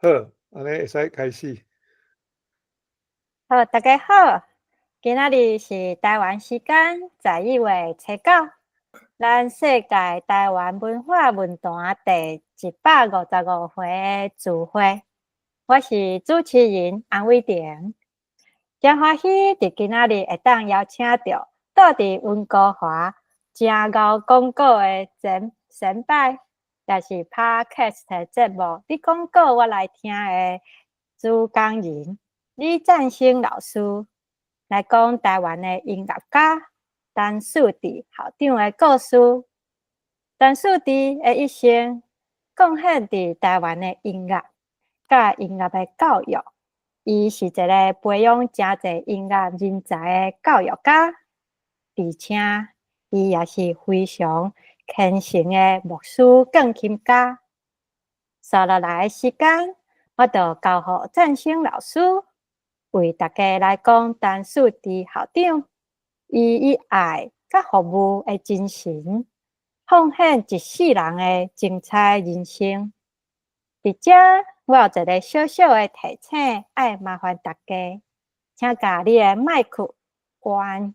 好，安尼会使开始。好，大家好，今仔日是台湾时间11月7号，咱世界台湾文化论坛第155回的聚会，我是主持人安伟婷。真欢喜伫今仔日会当邀请到住伫温哥华正敖广告的前辈，也是 Podcast 节目《你广告我来听》的主讲人李占星老师来讲台湾的音乐家陈树迪校长的故事。陈树迪的一生贡献伫台湾的音乐甲音乐的教育。伊是一个培养真侪音乐人才的教育家，而且伊也是非常虔诚的牧师钢琴家。接落来的时间，我就交予占星老师为大家来讲陈树迪校长伊以爱甲服务的精神，奉献一世人的精彩人生。伫遮，我有一个小小的提醒，爱麻烦大家，请把你的麦克关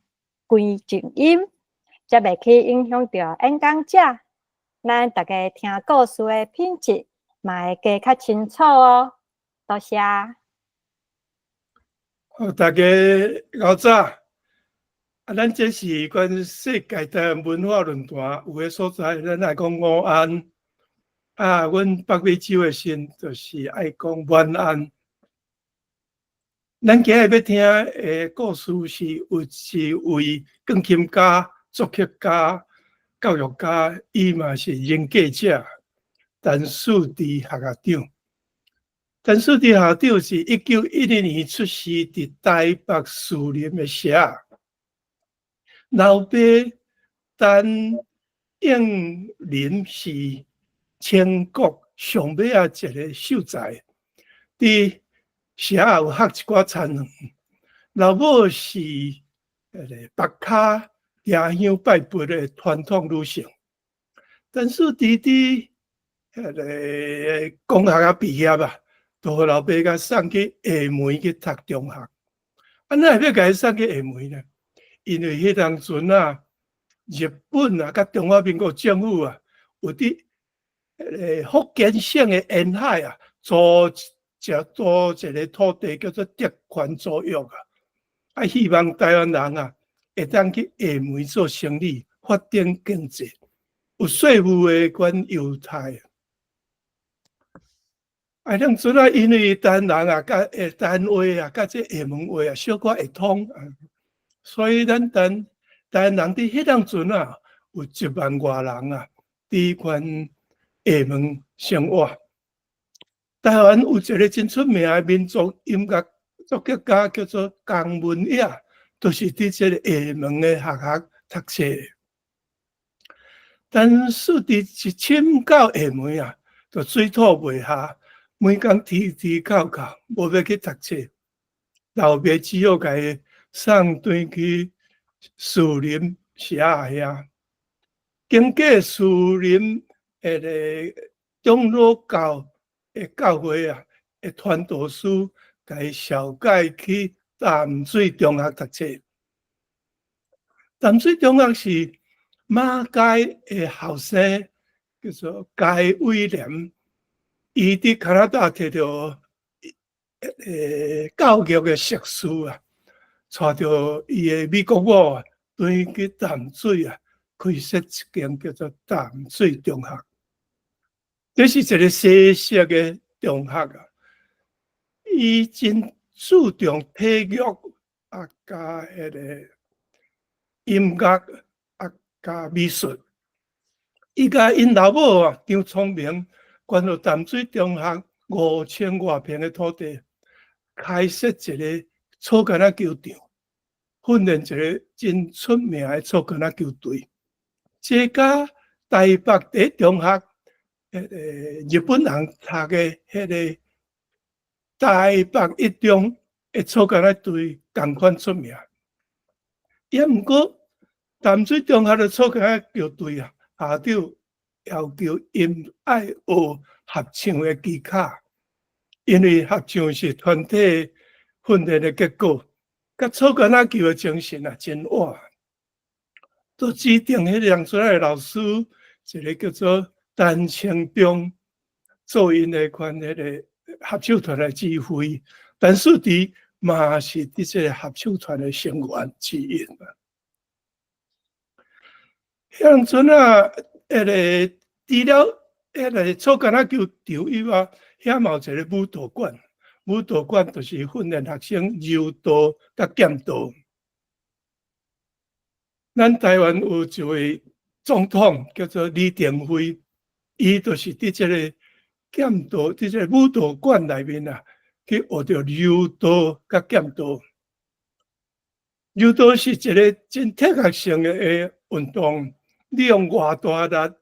静音，才袂去影响到演讲者。咱大家听故事的品质，嘛会加较清楚哦。多谢。好，大家好早。咱这是关世界台湾文化论坛有个所在，咱来讲午安。阮北美洲的神就是爱讲晚安。咱今日要听的故事是为钢琴家、作曲家、教育家，伊嘛是演讲者陈树迪校长。陈树迪校长是1912年出世伫台北士林的社。老爸陈应麟是全国上尾一个秀才，伫社有学一寡田园。老母是北卡家乡拜佛的传统女性。陈树迪伫公学毕业就互老爸甲送去厦门去读中学。哪会要甲伊送去厦门呢？因为迄当阵日本甲中华民国政府有伫福建省的沿海租一个土地叫做德权租约希望台湾人会当去厦门做生意，发展经济，有税务的关优待。当阵因为台湾人甲台湾话甲这厦门话小可会通所以咱台湾人伫迄当阵有1万外人伫款厦门生活。台湾有一个真出名的民族音乐作曲家叫做江文也，就是伫这个厦门的学校读册。但树迪一深到厦门就水土袂下，每工啼哭哭，无要去读册。老爸只好甲伊送转去士林社遐。经过士林长老教的教会的传道师，甲伊绍介去淡水中学读册。淡水中学是马偕的后生，叫做该威廉，伊伫加拿大摕到教育的硕士带着伊的美国母转去淡水开设一间叫做淡水中学。这是一个西式的中学伊真注重体育加迄个音乐加美术。伊甲因老母张聪明捐到淡水中学5000多平的土地，开设一个草橄榄球场，训练一个真出名的草橄榄球队。这甲台北第一中学日本人读的迄个台北一中的草橄榄队同款出名。也毋过淡水中学的草橄榄球队校长要求因爱学合唱的技巧，因为合唱是团体训练的结果，甲草根仔球的精神啊，真活。都指定迄两出来的老师，一个叫做陈清忠，做因的款迄个合唱团的指挥，陈树迪嘛是伫这个合唱团的成员之一嘛。乡村啊，迄个除了迄个草根仔球场以外，遐嘛有一个舞蹈馆。舞蹈馆就是训练学生柔道甲剑道。咱台湾有一位总统叫做李登辉，伊就是伫这个剑道，伫这个舞蹈馆内面啊，去学着柔道甲剑道。柔道是一个真体育性的运动，你用偌大力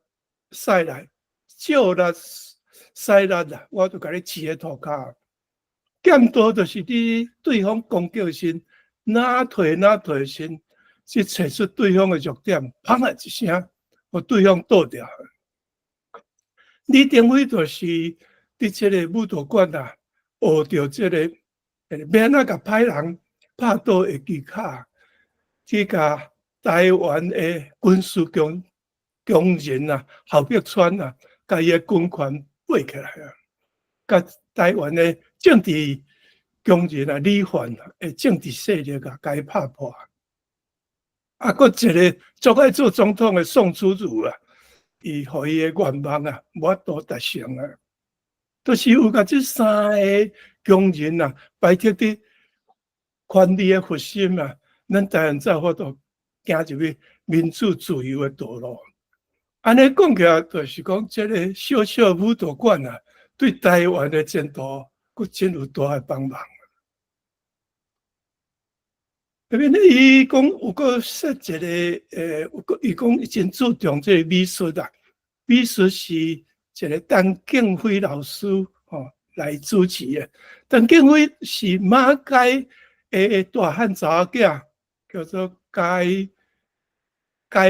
使力，少力使力啊，我就甲你饲喺涂骹。剑道就是你对方攻击时，哪退时。去找出对方的弱点，砰的一声，互对方倒掉。李登辉就是伫这个舞蹈馆啊，学着这个免那甲歹人拍倒的技巧，去甲台湾的军事强人啊，侯伯川啊，甲伊的军权爬起来啊，甲台湾的政治强人啊、李焕啊的政治势力啊，甲伊拍破。啊，佫一个足爱做总统的宋楚瑜啊，伊互伊的愿望啊，无法度达成啊。都是有甲这三个强人啊，摆脱伫权力的核心啊，咱台湾才有法度行入去民主自由的道路。安尼讲起来，就是讲这个小小舞蹈馆啊，对台湾的前途佫真有大的帮忙。那边伊讲有个设一个伊讲伊真注重这个美术啊，美术是一个陈敬辉老师来主持的。陈敬辉是马街的大汉查某囝，叫做该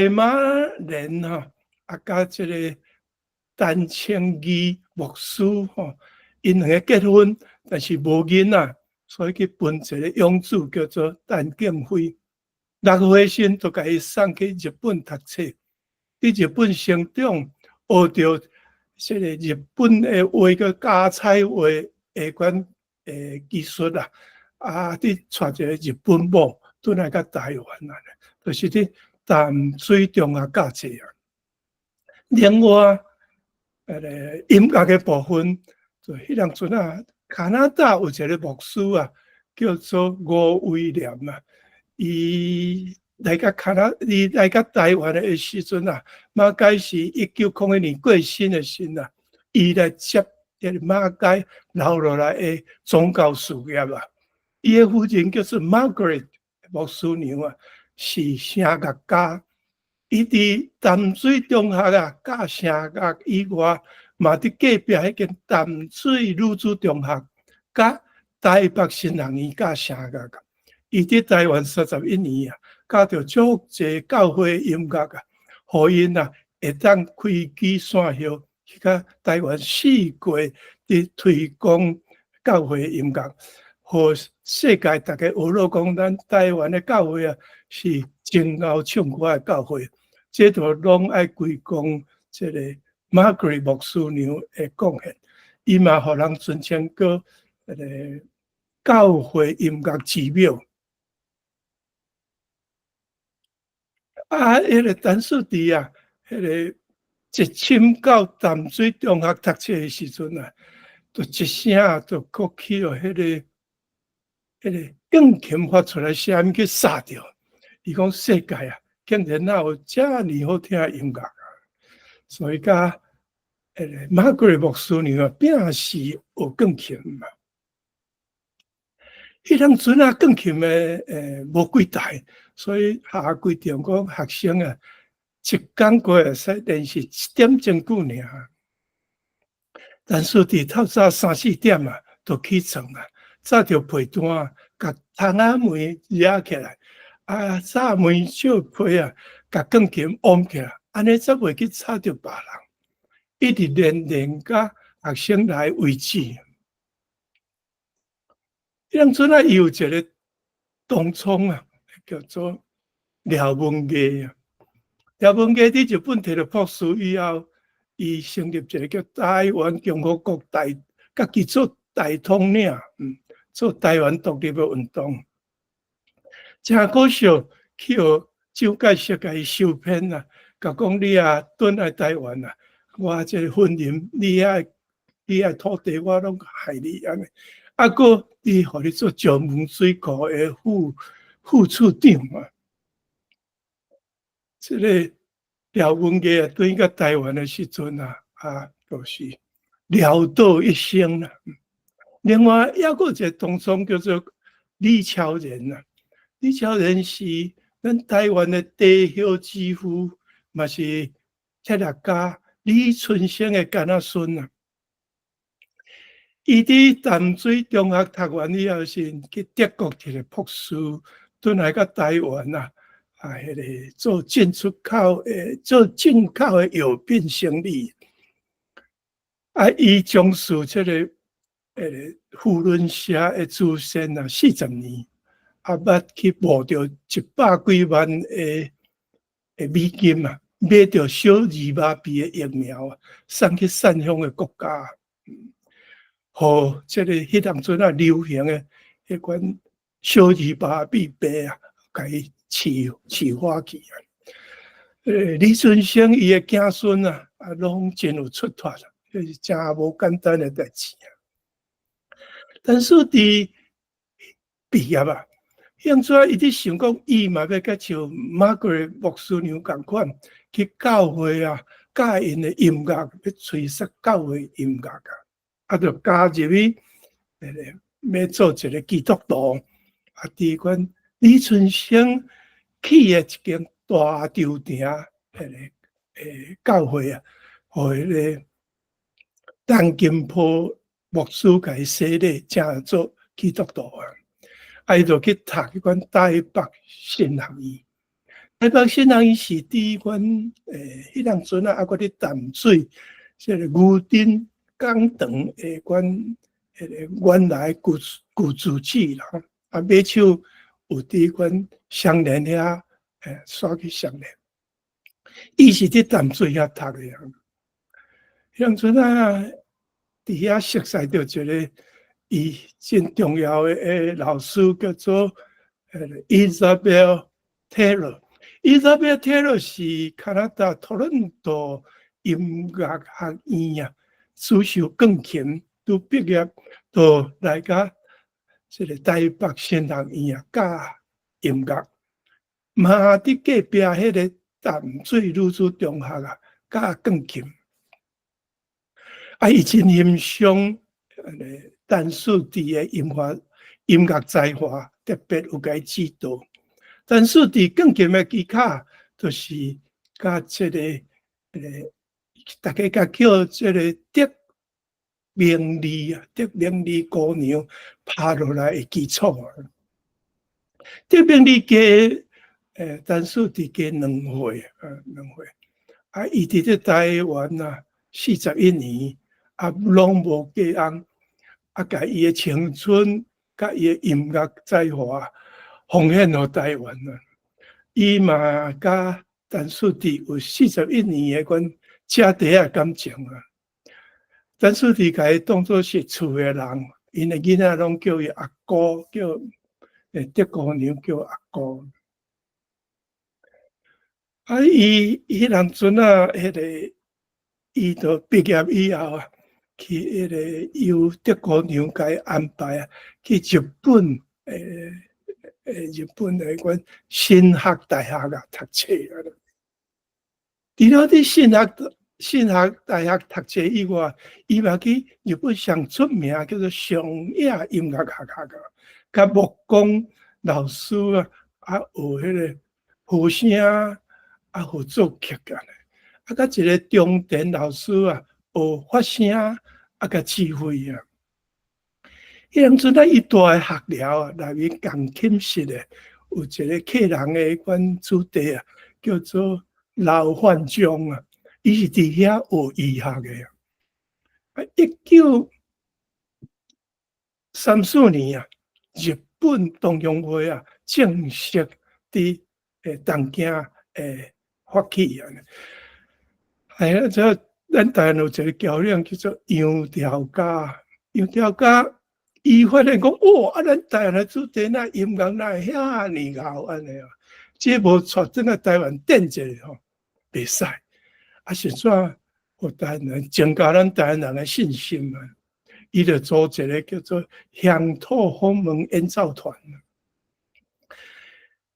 马莲啊甲这个陈清义牧师因两个结婚，但是无囡仔。所以去分一个养子叫做陈敬辉，6岁时就甲伊送去日本读册，伫日本成长，学着这个日本的画个加彩画下款技术啊，伫娶一个日本某，转来到台湾啊，就是伫淡水中学教册啊。另外，音乐的部分，就迄两阵啊。加拿大有一个牧师啊，叫做吴威廉啊。伊来到台湾的时阵啊，马街是1901年过身的时啊，伊来接马街留落来的宗教事业啊。伊的夫人叫做 Margaret 牧师娘啊，是声乐家。伊伫淡水中学啊，教声乐以外。嘛伫隔壁迄间淡水女子中学，甲台北新人院教声乐个。伊伫台湾31年啊，教着足济教会音乐啊，互因啊会当开枝散叶，去甲台湾四界伫推广教会音乐，互世界大家学了讲，咱台湾的教会啊是真贤唱歌的教会，这都拢爱归功这个。Margaret 牧师娘的贡献，伊嘛互人尊称过教会音乐之庙。迄个陈树迪啊，迄个一侵到淡水中学读册的时阵啊，就一声就鼓起了迄个钢琴发出来声音去杀掉。伊讲世界啊，竟然哪有遮尔好听的音乐啊！所以甲Margaret 牧师娘啊，拼死学钢琴嘛。迄当阵啊，钢琴的无几台，所以下规定讲学生啊，一工过会使练习1点钟久尔。但是伫透早3、4点啊，就起床啊，早着被单，甲窗仔门拉起来，早门小被啊，甲钢琴往起来，安尼才袂去吵着别人。一直练甲学生来为止。迄阵啊，伊有一个东冲啊，叫做廖文艺啊。廖文艺伫日本摕到博士以后，伊成立一个叫台湾共和国家己做大统领，做台湾独立的运动。真可笑，去互蒋介石甲伊收编啊，甲讲你啊，转来台湾啊，我这个婚姻，你爱土地，我拢害你安尼。啊，个伊互你做石门水库的副处长啊。这个廖文艺啊，对到台湾的时阵啊，就是潦倒一生啦。另外，还有一个同窗叫做李超人啊。李超人是咱台湾的地孝之父，嘛是哲学家李春生的干仔孙啊。伊伫淡水中学读完以后，是去德国摕个博士，转来到台湾啊，迄个做进口的药品生意。啊，伊从事这个富伦社的祖先啊，40年，啊，捌去募到100几万的美金啊，买到小儿麻痹的疫苗啊，送去善乡的国家。互这个迄当阵啊流行的迄款小儿麻痹病啊，甲伊治好去啊。李春生伊的子孙啊，拢真有出头啦，这是真无简单的代志啊。但是伫毕业啊，现在伊伫想讲，伊嘛要甲像马格尔牧师娘共款，去教会啊，教因的音乐，要吹说教会音乐啊。就加入去，要做一个基督徒。啊，伫款李春生起的一间大酒店，教会啊，互迄个陈金波牧师甲伊洗礼，正做基督徒啊。伊就去读迄款台北神学院。台北神学院是伫款迄当阵啊，搁伫淡水，即个牛津工厂诶，原来旧住址啦，啊，马手有伫款双连遐，刷去双连。伊是伫淡水遐读诶啊。迄阵啊，伫遐熟悉到一个伊真重要诶老师，叫做Isabel Taylor。Isabel Taylor 是加拿大多伦多音乐学院啊。主修钢琴，都毕业，都来甲这个台北神学院啊教音乐，嘛伫隔壁迄个淡水女子中学啊教钢琴。啊，伊真欣赏陈树弟的音乐才华，特别有甲伊指导。陈树弟钢琴的技巧，就是甲这个大家甲叫这个德明利啊，德明利姑娘拍落来的基础啊。德明利加陈树弟加2岁啊，伊伫咧台湾啊41年啊，拢无嫁翁啊，甲伊的青春甲伊的音乐才华奉献予台湾啊。伊嘛甲陈树弟有41年的款姐弟啊感情啊。陈树弟甲伊当作是厝的人，因的囡仔拢叫伊阿姑，叫德姑娘叫阿姑。啊，伊迄当阵啊，迄个伊就毕业以后啊，去迄个由德姑娘甲伊安排啊，去日本日本的款新学大学啊读册啊。除了伫新学大学读册以外，伊嘛去日本上出名叫做上野音乐学校，甲木工老师啊学迄个和声啊学作曲啊，甲一个中电老师学发声啊甲指挥啊。迄阵啊，伊住诶学寮内面钢琴室有一个客人诶款子弟叫做刘焕章啊。伊是伫遐学医学的啊。1934年啊，日本同乡会啊正式伫东京发起啊。哎呀，这咱台湾有一个桥梁叫做杨条家，杨条家伊发现讲，哇！咱台湾的主题那音乐那遐尼好安尼啊，这无带整个台湾电一下吼，袂使。啊，是怎有台湾人增加咱台湾人的信心啊？伊就组一个叫做乡土访问演奏团。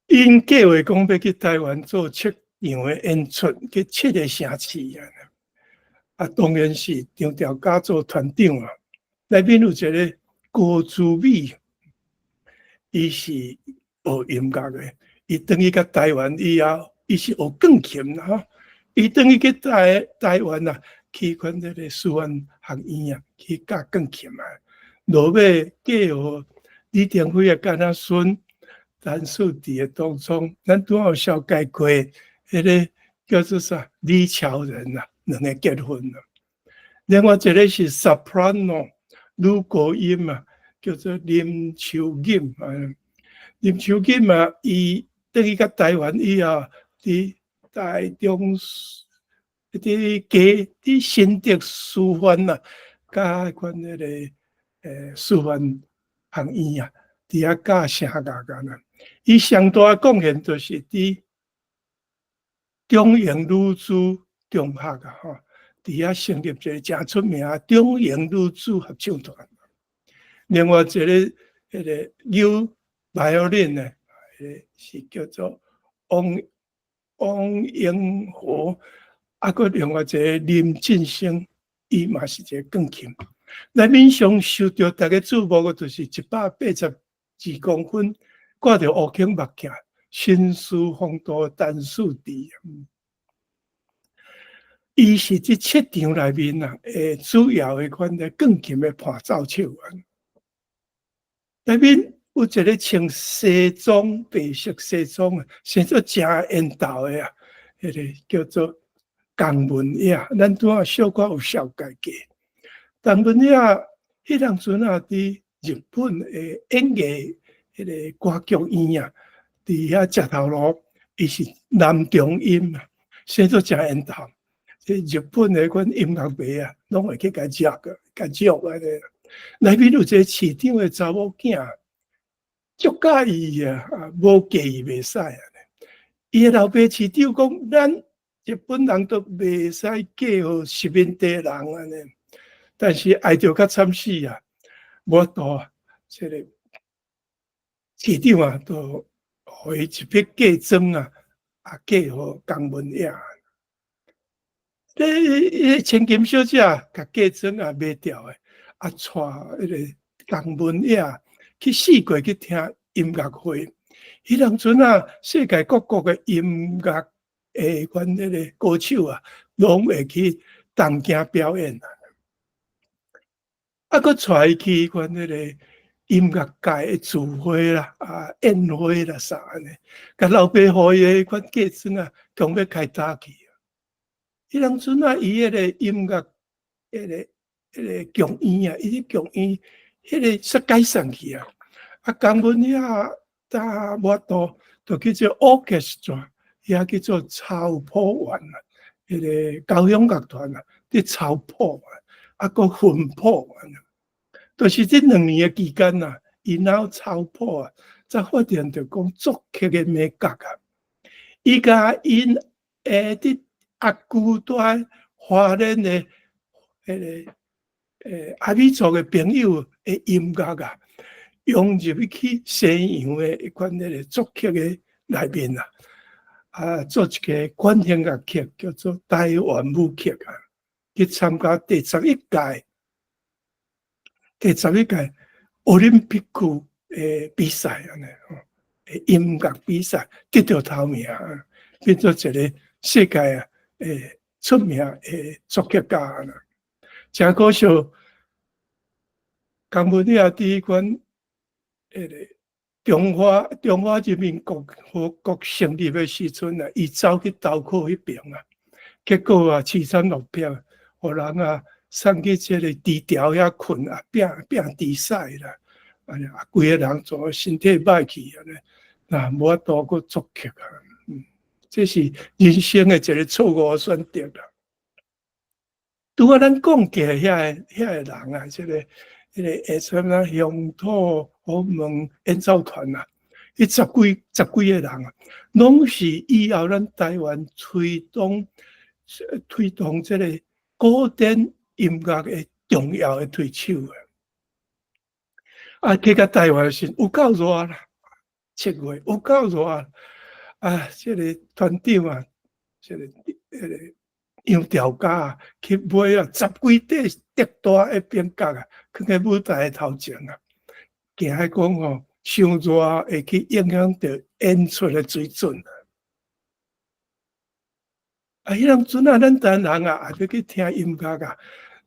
因计划讲要去台湾做7场的演出，去7个城市啊。啊，当然是杨条家做团长啊。内面有一个郭珠美，伊是学音乐的，伊等于到台湾以后，伊是学钢琴啦。伊等于去台湾啊，去看这个师范学院啊，去教钢琴啊。落尾计合李登辉啊，跟他孙陈树迪的当中，咱拄好小解过，迄个叫做啥李乔仁啊，两个结婚了。另外一个是 soprano 女高音啊，叫做林秋瑾啊。林秋瑾啊，伊等于到台湾以后，伫台中伫新竹师范啊，甲款迄个师范学院啊，伫遐教声乐干啊。伊上大贡献就是伫中英女子中学啊，吼，伫遐成立一个真出名中英女子合唱团。另外一个迄个扭violin呢，是叫做王英和，啊，佮另外一个林进生，伊嘛是一个钢琴。内面上受到大家注目的，就是182公分，挂着乌孔目镜，新师风度陈树迪。伊是这7场内面啊，主要的款的钢琴的伴奏手啊。内面有一个穿西装白色西装啊，生做真缘投的啊，迄个叫做江文雅，咱拄仔小可有小解过。江文雅迄当阵啊，伫日本的演艺迄个歌剧院啊，伫遐食头路，伊是男中音啊，生做真缘投。即日本的款音乐迷啊，拢会去甲食个，甲食安尼。内面有一个市长的查某囝。足介意啊！无介意袂使啊！伊个老爸市长讲，咱日本人都袂使嫁互殖民地人安尼。但是爱着较惨死啊！无多啊，这个市长啊，都互伊一笔嫁妆啊，嫁互江文雅。千金小姐甲嫁妆也卖掉诶，带迄个江文雅。去4国去听音乐会，迄当阵啊，世界各国的音乐款迄个歌手啊，拢会去东京表演啊。啊，佮带去款迄个音乐界的聚会啦、宴会啦啥安尼，甲老爸互伊迄款嫁妆啊，强要开早去啊。迄当阵啊，伊迄个音乐迄个剧院啊，伊迄剧院。迄个煞改善去啊！啊，江文雅搭我都叫做 orchestra， 也叫做草坡园啊。迄个交响乐团啊，伫草坡啊，佮分坡啊，都是这2年的期间啊，然后草坡啊，才发现着讲作曲的美感啊。伊甲因伫阿姑在华人的迄个。阿美族的朋友的音乐啊，融入去西洋的一款那个作曲的内面啊，做一个管弦乐曲叫做台湾舞曲啊，去参加第11届奥林匹克比赛啊，音乐比赛得到头名啊，变做一个世界啊出名的作曲家啊。真可惜，江文雅伫迄款迄个中华人民共和国成立的时阵啊，伊走去投靠迄边啊，结果啊，凄惨落票，互人啊送去这个低调遐困啊，拼比赛啦，规个人做身体歹去安尼，无法度搁作曲啊。这是人生的一个错误选择啦。拄啊，咱讲起遐个人啊，迄个下村啊乡土好门演奏团啊，迄十几个人啊，拢是以后咱台湾推动这个古典音乐的重要的推手啊。去到台湾时有够热啦，7月有够热啊！这个团长啊，这个杨调家去买啊10几块叠大的饼角啊，放在舞台的头前啊，惊迄讲吼，伤热会去影响到演出的水准啊！迄当阵啊，咱台湾人啊，也要去听音乐啊，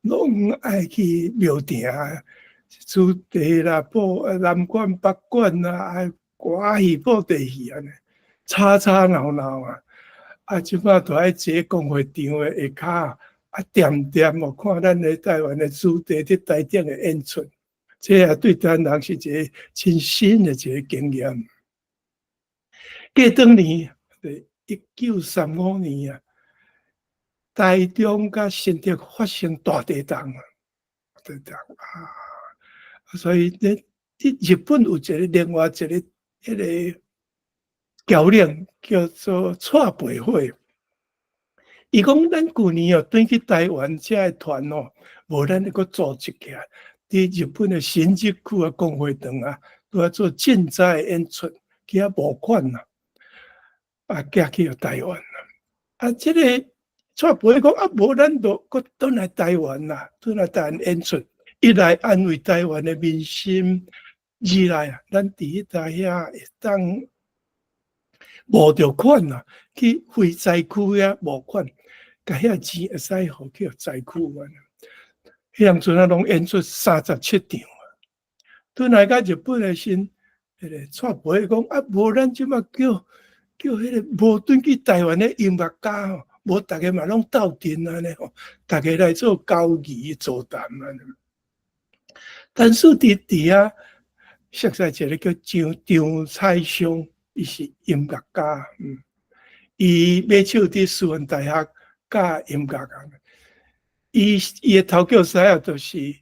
拢爱去庙埕啊，主题啦，南管北管啊，爱歌戏报地戏安尼，吵吵闹闹啊！即摆都爱坐公会场的下骹点点哦，看咱的台湾的主题伫台顶的演出，这也对咱人是一个真新的一个经验。过当年1935年啊，台中甲新竹发生大地震啊，所以日本有另外一个迄个教练叫做蔡培慧，伊讲咱旧年转去台湾这个团无咱个组织起来，伫日本的新宿区啊公会堂啊，都要做赈灾演出，去募款寄去台湾这个蔡培慧讲无咱就搁转来台湾转来台湾演出，一来安慰台湾的民心，二来咱伫台遐会当募着款去非灾区遐募款，甲遐钱会使互去灾区迄当阵拢演出37场转来甲日本的迄个蔡培慧讲无咱即马叫迄个无转去台湾的音乐家无大家嘛拢斗阵安尼大家来做交易座谈但是伫遐熟悉一个叫张彩香，伊是音乐家，伊买手伫师范大学教音乐伊的头叫师就是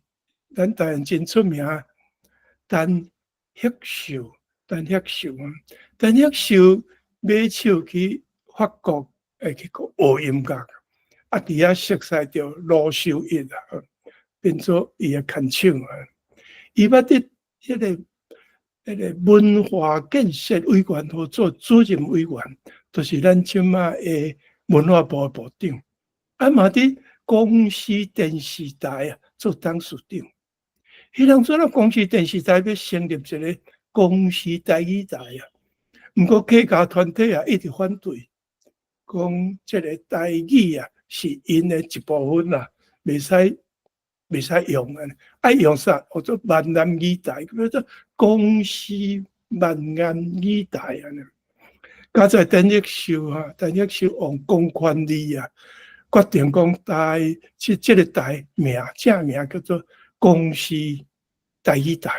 咱台湾真出名陈赫秀，陈赫秀买手去法国会去学音乐伫遐熟悉着罗秀一变做伊的牵手伊捌伫迄个文化建设委员会做主任委员，就是咱即马的文化部部长，嘛伫公视电视台做董事长。迄当阵公视电视台要成立一个公视台语台毋过客家团体一直反对，讲即个台语是因的一部分袂使用爱用啥？叫做闽南语台，叫做公视闽南语台加在陈奕秀往公权力决定讲这个台正名叫做公视台语台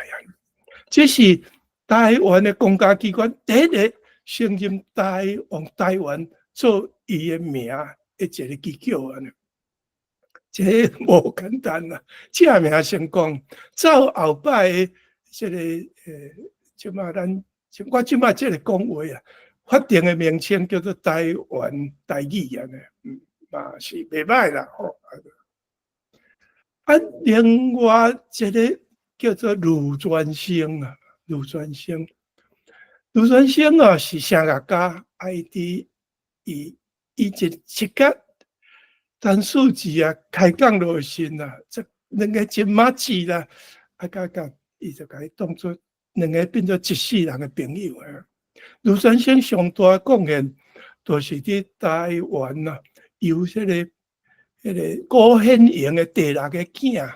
这是台湾的公家机关第一个承认台湾做伊的名的一个机构这无简单正名成功，走后摆的这个即马我即马这个讲话法定的名称叫做台湾台语嘛是袂歹啦另外一个叫做卢传生是声乐家伊一甲陈树志开讲落去这两个真马子啦，伊就甲伊当作两个变做一世人的朋友卢传生上大贡献，就是伫台湾由迄个郭显英的第6个囝，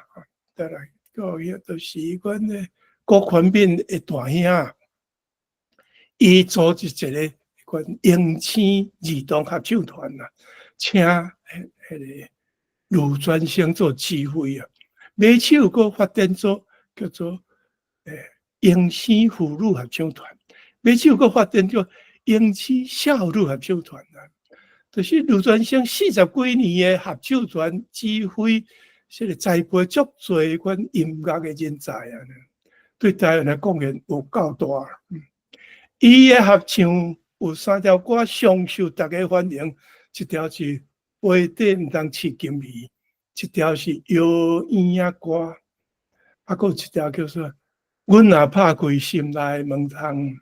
再来到就是阮的郭权敏的大兄，伊组织一个英青儿童合唱团请迄个卢传生做指挥买手阁发展做叫做英生妇女合唱团，尾手佫发展叫英青少女合唱团啊。就是卢传生40几年的合唱团指挥，这个栽培足侪款音乐的人才啊，对台湾的贡献有够大。伊的合唱有3条歌上受大家欢迎，一条是杯底毋通饲金鱼，一条是摇椅仔歌，啊，佫有一条叫做阮若拍开心内门窗，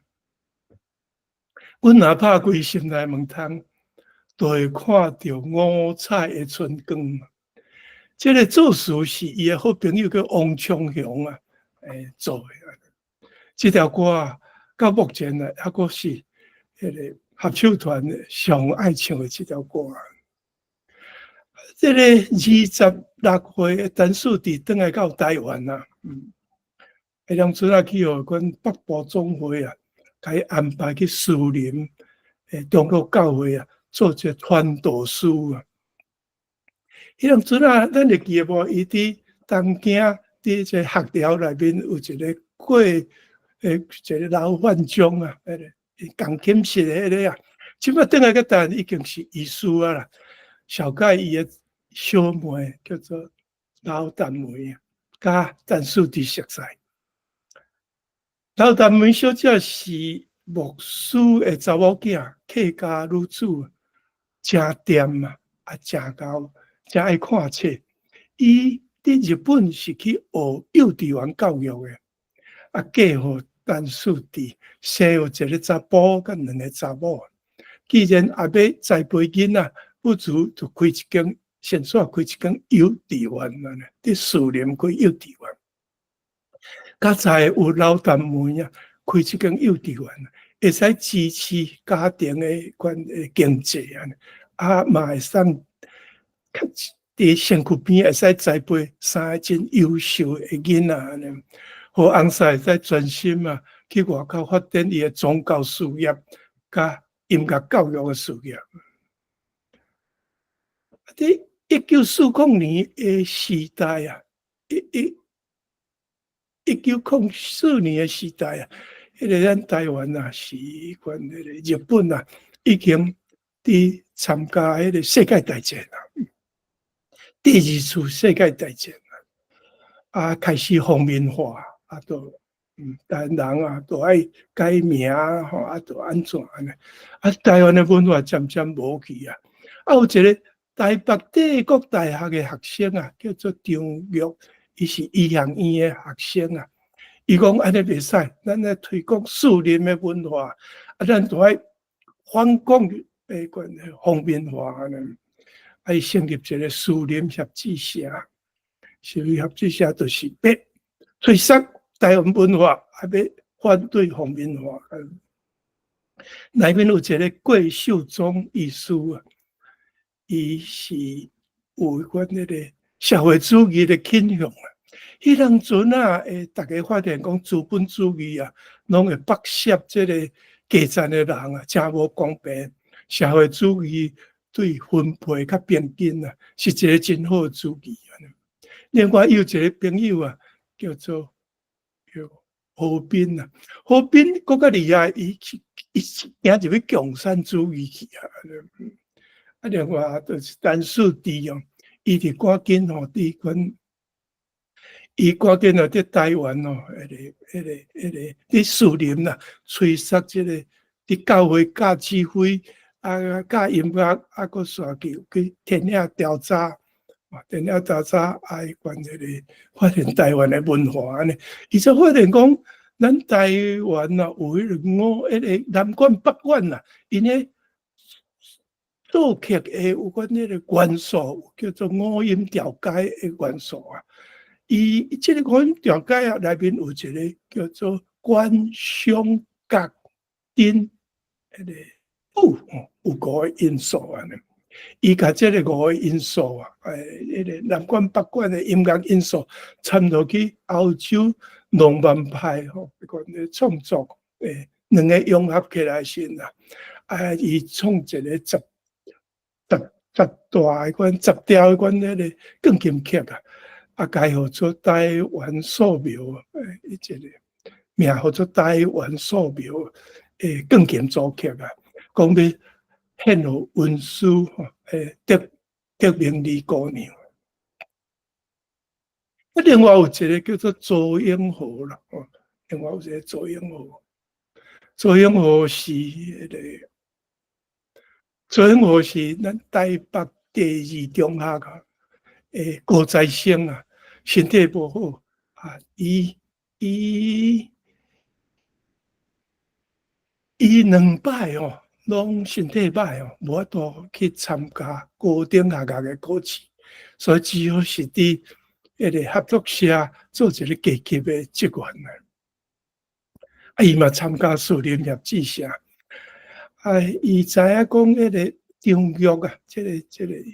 阮若拍开心内门窗。就会看到五彩的春光。这个作词是伊的好朋友叫王昌雄啊，做的。这条歌啊，到目前呢，还佫是迄个合唱团上爱唱的一条歌啊。这个26岁的陈树弟转来到台湾啊，迄当阵啊去互阮北部总会啊，甲伊安排去士林中国教会啊。做一个传道师啊！迄当阵啊，咱会记无？伊伫东京伫这学寮内面有一个一个老范中啊，迄个钢琴室的迄个啊，即摆转来个台湾已经是医师啊啦。小介伊的小妹叫做老陈梅啊，甲陈树弟熟识。老陈梅小姐是牧师的查某囝，客家女子。真甜嘛，真高，真爱看册。伊伫日本是去学幼稚园教育的，嫁互陈树弟，生有一个查甫甲2个查某。既然也要栽培囡仔，不如就开一间，先煞开一间幼稚园啦，伫士林开幼稚园。较早有老陈梅啊，开一间幼稚园。会使支持家庭的款经济啊，嘛会使伫身躯边会使栽培3个真优秀的囡仔，互翁婿会使专心啊去外口发展伊的宗教事业、甲音乐教育的事业。伫1940年的时代啊，1904年的时代啊。迄个咱台湾啊，是款迄个日本啊，已经伫参加迄个世界大战啊，第2次世界大战啊，开始方面化啊，都台湾人啊，都爱改名吼，啊，都安怎安尼？啊，台湾的文化渐渐无去啊。啊，有一个台北帝国大学的学生啊，叫做张玉，伊是医学院的学生啊。伊讲安尼袂使，咱来推广士林的文化，咱就爱反共诶款方面化呢。爱成立一个士林协志社，士林协志社就是要推广台湾文化，也要反对方面化。内面有一个郭秀忠医师啊，伊是有关迄个社会主义的倾向啊。迄当阵啊，大家发现讲资本主义啊，拢会剥削这个基层的人啊，真无公平。社会主义对分配较平均啊，是一个真好的主义啊。另外有一个朋友啊，叫做何斌啊，何斌更较厉害，伊行入去共产主义去啊。啊，另外就是陈树弟哦，伊就赶紧吼伫款。伊赶紧啊！伫台湾哦，伫士林啦，吹杀即个伫教会教指挥啊，教音乐啊，佫刷去田野调查，田野调查爱关迄个发现台湾的文化安尼。伊则发现讲，咱台湾啊，有迄个南管北管啊，因咧作曲诶有关迄个元素，叫做五音调解诶元素啊。伊即个五音调解啊，内面有一个叫做关双角丁，迄个有5个因素啊。伊甲即个5个因素啊，迄个南管北管的音乐因素掺落去欧洲浪漫派吼，迄个创作2个融合起来先啦。伊创一个10大迄款10条迄款迄个钢琴曲啊。啊，介互做台湾素描一个名号做台湾素描诶钢琴组曲啊，讲要献予文书德明理姑娘。啊，另外有一个叫做周永和啦，另外有一个周永和，周永和是周永和是咱台北第2中学啊，高材生啊，身体不好啊，伊2摆哦，拢身体歹哦，无法度去参加高等下学的考试，所以只好是伫迄个合作社做一个阶级的职员啊。啊，伊嘛参加树林业志社，啊，伊知影讲迄个张玉啊，这个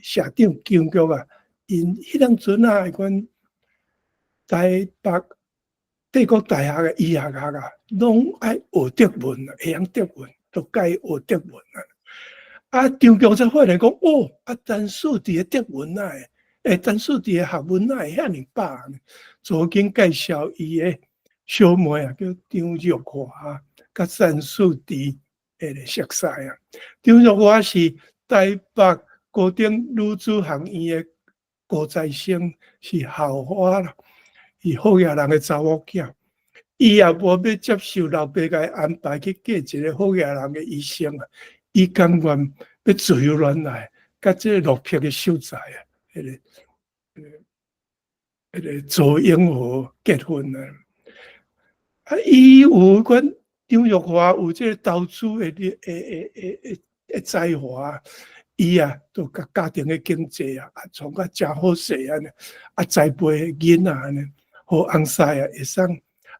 社长张玉啊，因迄当阵啊，阮台北帝国大学的医学学啊，拢爱学德文啊，会晓德文，都该学德文啊。啊，张玉才发现讲，哦，啊，陈树伫的德文啊，陈树伫的学文啊，会遐尼饱呢，所以介绍伊的小妹啊，叫张玉华，甲陈树伫迄个熟识啊。张玉华是台北高等女子学院的高材生，是校花啦，是好野人的查某囝。伊也无要接受老爸甲伊安排去嫁一个好野人的医生啊，伊甘愿要自由恋爱，甲这个落魄的秀才啊，迄个周永和结婚啊。啊，伊有阮张玉华有这个投资的才华，伊啊都甲家庭的经济啊，从甲真好势安尼，啊栽培囡仔安尼，互翁婿啊会使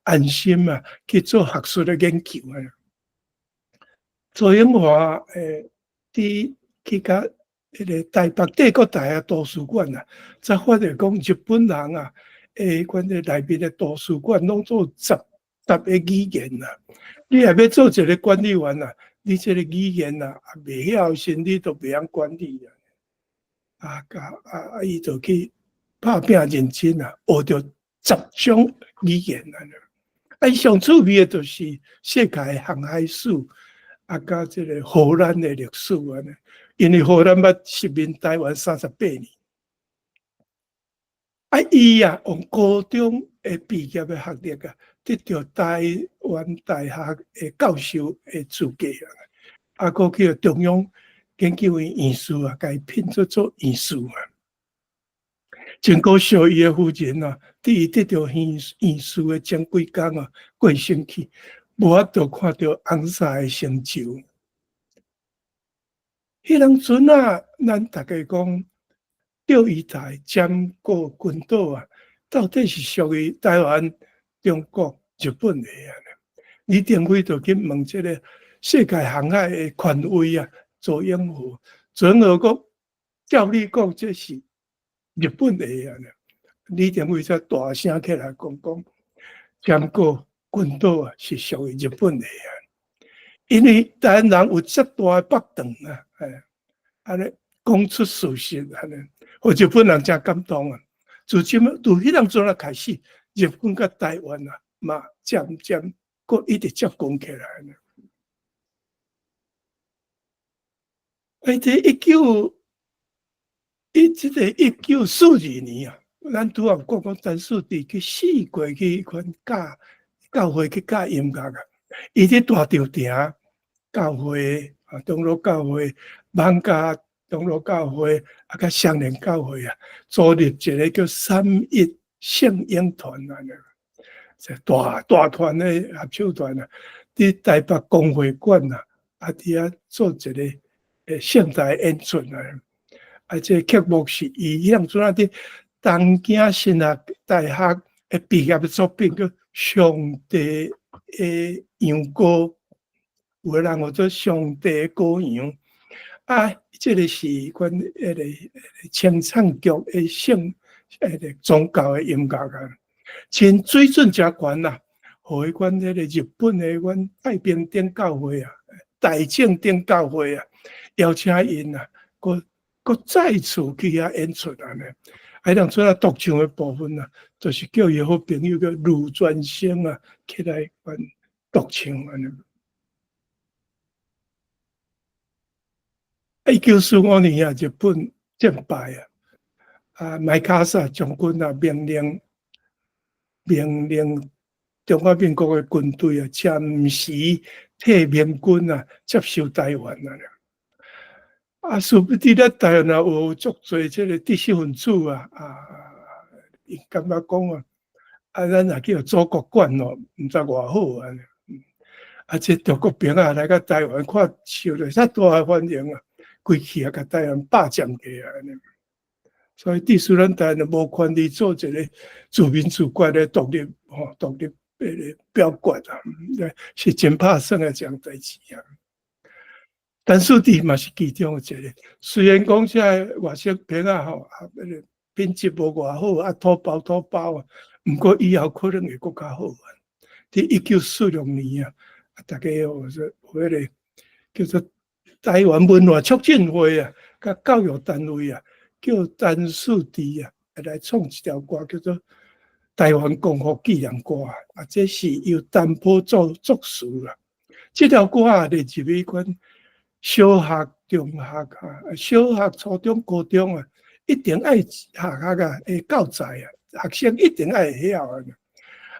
安心啊去做学术的研究啊。周永华去甲迄个台北帝国大学图书馆啊，才发现讲日本人啊，阮这内面的图书馆拢做10个语言啊。你若要做一个管理员啊，你这个语言啊未晓时，你都袂晓管理啊。伊就去拍拼认真啊，学着10种语言啊。伊上趣味的就是世界的航海史。啊，甲这个荷兰的历史啊，因为荷兰捌殖民台湾38年，啊，伊啊用高中的毕业的学历啊，得到台湾大学的教授的资格啊，佫去中央研究院院士啊，甲伊聘做院士啊。真可惜，伊的夫人啊，伫伊得到院士的前几工啊，过身去。无法度看到翁婿的成就。迄当阵啊，咱大家讲钓鱼台、占过群岛啊，到底是属于台湾、中国、日本的啊？李登辉就去问这个世界航海的权威啊，周永和，周永和讲，照你讲，这是日本的啊。李登辉才大声起来讲，占过群岛啊，是属于日本的啊，因为台湾人有遮大的北长啊，安尼讲出事实安尼，互日本人真感动啊！自迄当阵啊开始，日本甲台湾啊嘛渐渐佫一直接近起来呢。即个1942年啊，咱拄啊讲陈树伫去4过去款教会去教音乐啊，伊伫大稻埕教会啊，长老教会、艋舺长老教会啊，甲双连教会啊，组立一个叫3·1圣咏团啊，即大团的合唱团啊，伫台北公会馆啊，伫遐做一个盛大演出啊。啊，这曲目是伊迄当阵啊伫东京新学大学的毕业的作品，叫《上帝的羊羔》，有个人叫做《上帝的羔羊》啊，这个是阮迄个清唱剧的宗教的音乐啊，真水准真悬啦！互阮迄个日本的阮太平顶教会啊、大正顶教会啊，邀请因啊，佫再次去遐演出安尼。还当做独唱的部分啊，就是叫伊好朋友叫卢专生啊，起来玩独唱安尼。1945年啊，日本战败啊，麦克阿瑟将军啊，命令中华民国的军队啊，暂时替缅军啊接收台湾啊。啊，殊不知咧，台湾啊有足多这个知识分子伊感觉讲咱也叫祖国管咯，毋知偌好啊。这中国兵啊来到台湾，看受到遐大的欢迎啊，规气啊，甲台湾霸占起来。所以，第四咱台湾无权利做一个自民自决的独立表决啊，是真拍算的一件代志啊。但是伫嘛是其中一个，虽然讲这外省兵啊品质无偌好土包啊，不过以后可能会更较好啊。伫1946年啊，大家有迄个叫做台湾文化促进会啊，甲教育单位啊，叫陈树迪啊来创一条歌，叫做《台湾光复纪念歌》啊，这是由陈波作词啦。这条歌啊，入去款小学、中学小学、初中、高中啊，一定爱学会教材啊，学生一定爱会晓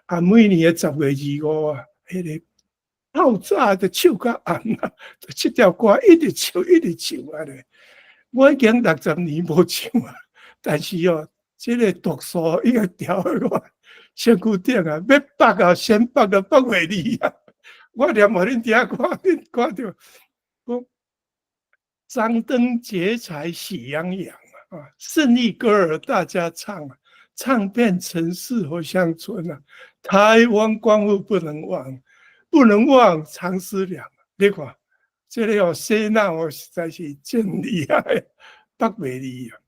啊。每年的10月25啊，迄个透早就唱到暗啊，这条歌一直唱啊咧。我已经60年无唱啊，但是这个读书伊个调我身躯顶啊，要北啊，先北都北袂离啊。我念互恁听看到，讲张灯结彩喜洋洋啊，胜利歌儿大家唱啊，唱遍城市和乡村啊，台湾光复不能忘，不能忘常思量。你看，这个写那实在是真厉害，北袂离啊。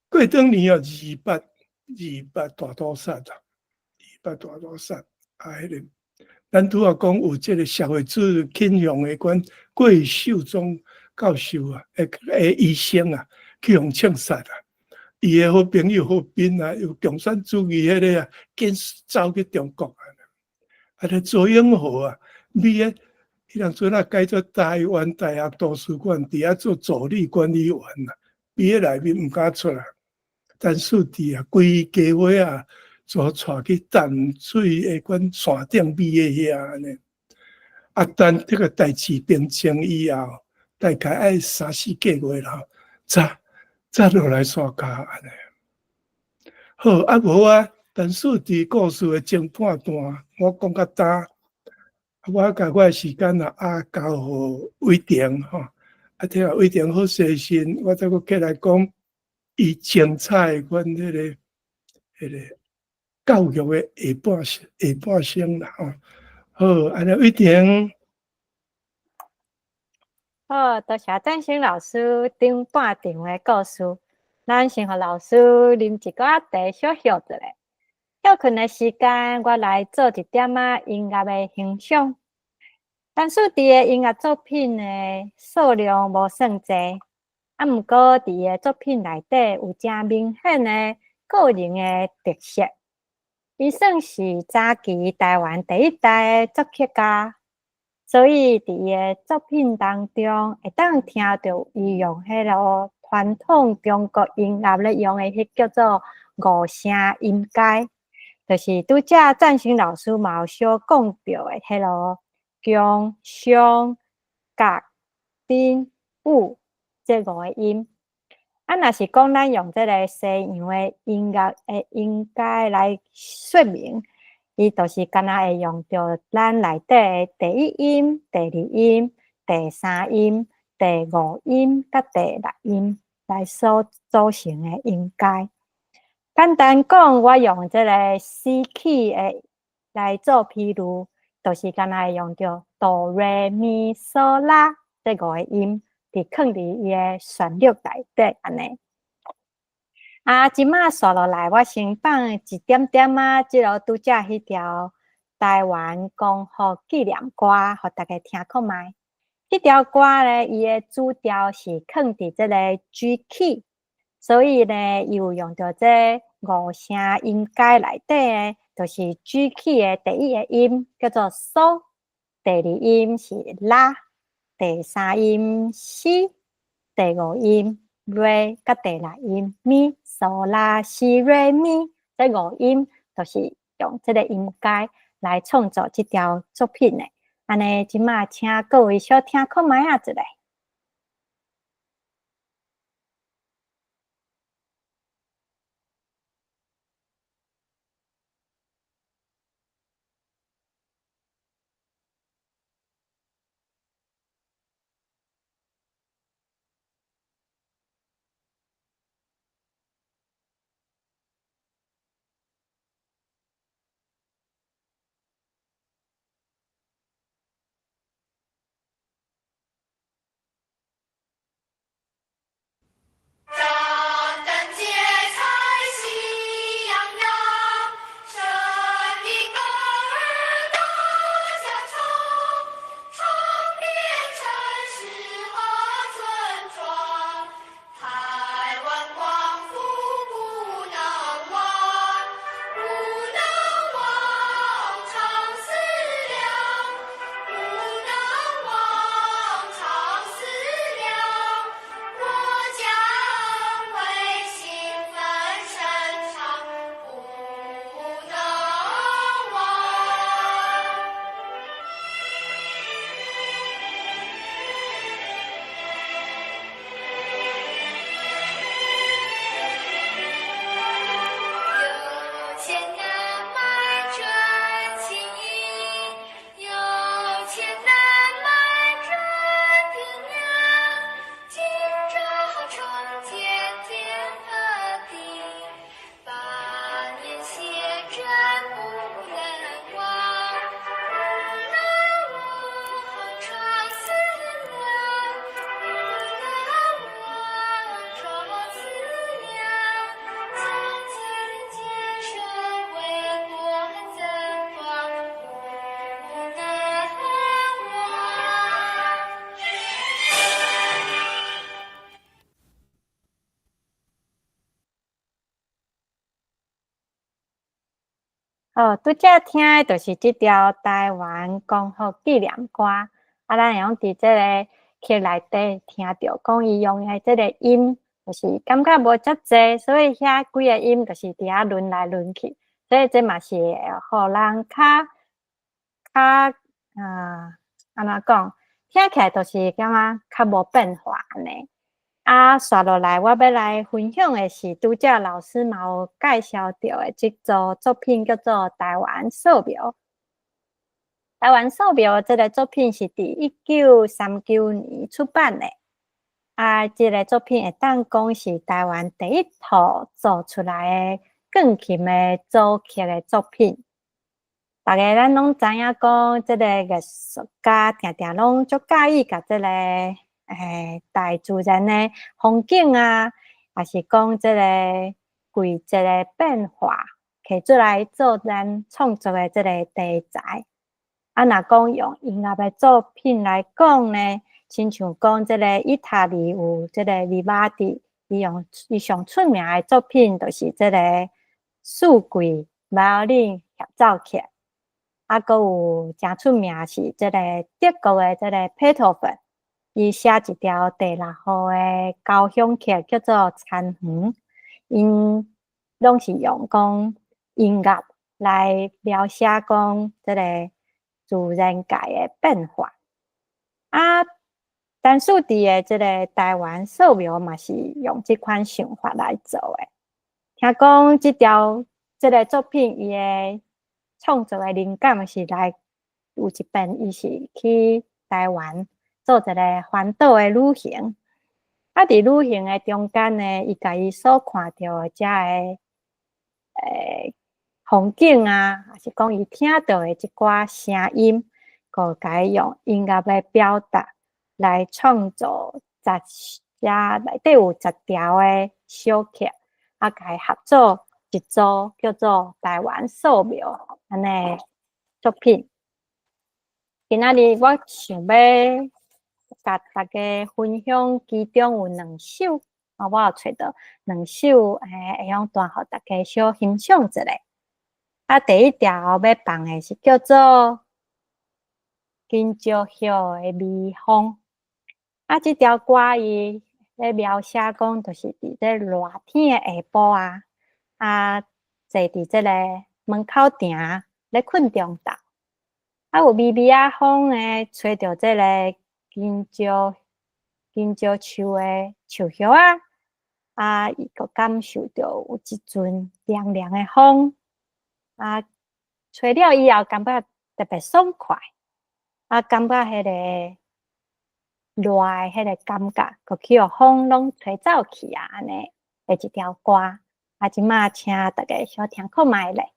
过当年200大屠杀啊，迄个。咱拄啊讲有这个社会主义倾向的管桂秀忠教授啊，医生啊，去互枪杀啊。伊的好朋友好兵啊，有共产主义迄个啊，紧走去中国啊。咧左永和啊，美个迄当阵改做台湾大学图书馆，伫遐做助理管理员啊，伊个内面毋敢出来，但是伫啊，规家伙啊。所带去淡水迄款山顶美诶遐安尼，等这个代志平静以后，大概爱3-4个月后，再落来山骹安尼。好无但是伫故事诶前半段，我讲较大，我甲我诶时间交互伟霆听伟霆好细心，我再起来讲伊精彩阮迄个。教育的下半生啦好，安尼伟霆。好，多谢振兴老师顶半场的故事。咱先和老师啉一寡茶，小休一下。休困的时间，我来做一点音乐的欣赏。但是伫个音乐作品的数量无算侪，毋过伫个作品内底有真明显的个人的特色。伊算是早期台湾第一代的作曲家，所以伫伊的作品当中，会当听到伊用迄个传统中国音乐咧用的迄叫做五声音阶，就是拄则振兴老师嘛有小讲到的迄个强、上、角、丁、武这5个音。若是讲咱用这个西洋的音乐的音阶来说明，伊就是敢若会用到咱内底的第一音、第二音、第三音、第5音甲第6音来所组成的音阶。简单讲，我用这个 C key 的来做譬如，就是敢若会用到哆、来、咪、嗦、拉这5个音，放伫伊的旋律内底安尼。即马刷落来，我先放一点点即落拄则迄条台湾光复纪念歌，互大家听看卖。迄条歌咧，伊的主调是放伫这个 G key，所以呢，又用到这五声音阶内底的，就是举起的第一个音叫做嗦，第二音是拉，第三音西，第五音瑞，甲第六音咪，嗦拉西瑞咪，这五音就是用这个音阶来创作这条作品的。安尼，即马请各位小听看卖啊一下。拄则听的就是这条台湾光复纪念歌，咱会用伫这个曲内底听到讲伊用的这个音，就是感觉无遮济，所以遐几个音就是伫遐轮来轮去，所以这嘛是互人安怎讲，听起来就是感觉较无变化安尼。刷落来，我要来分享的是拄则老师嘛有介绍到的这组作品叫做《台湾素描》。台湾素描这个作品是伫1939年出版的。这个作品会当讲是台湾第一套做出来的钢琴的组曲的作品。大家咱拢知影讲，这个艺术家定定拢足介意甲这个大自然的风景啊，还是讲这个季节的变化，摕出来做咱创作的这个题材。若讲用音乐的作品来讲呢，亲像讲这个意大利有这个维瓦蒂，伊上出名的作品就是这个四季 violin 协奏曲。阁有真出名是这个德国的这个贝多芬，伊写一条第6号的交响曲叫做《残垣》，因拢是用讲音乐来描写讲这个自然界的变化。单数伫的这个台湾素描嘛是用这款想法来做的。听讲这个作品伊的创作的灵感是来有一遍，伊是去台湾做一个环岛的旅行。伫旅行的中间呢，伊甲伊所看到的遮的风景啊，还是讲伊听到的一寡声音，佮甲伊用音乐的表达来创作10内底有10条的小曲，甲伊合作一组叫做台湾素描安尼作品。今仔日我想要甲大家分享其中有2首，我有找到2首会用弹互大家小欣赏一下。第一条要放的是叫做《金蕉叶的微风》。这条歌伊咧描写讲，就是伫这热天的下晡坐伫这个门口埕咧困中昼，有微微风诶，吹着这个金蕉树的树叶伊就感受着有一阵凉凉的风吹了以后，感觉特别爽快感觉迄个热的迄个感觉，就去互风拢吹走去安尼的一条歌。即马请大家小听看觅咧。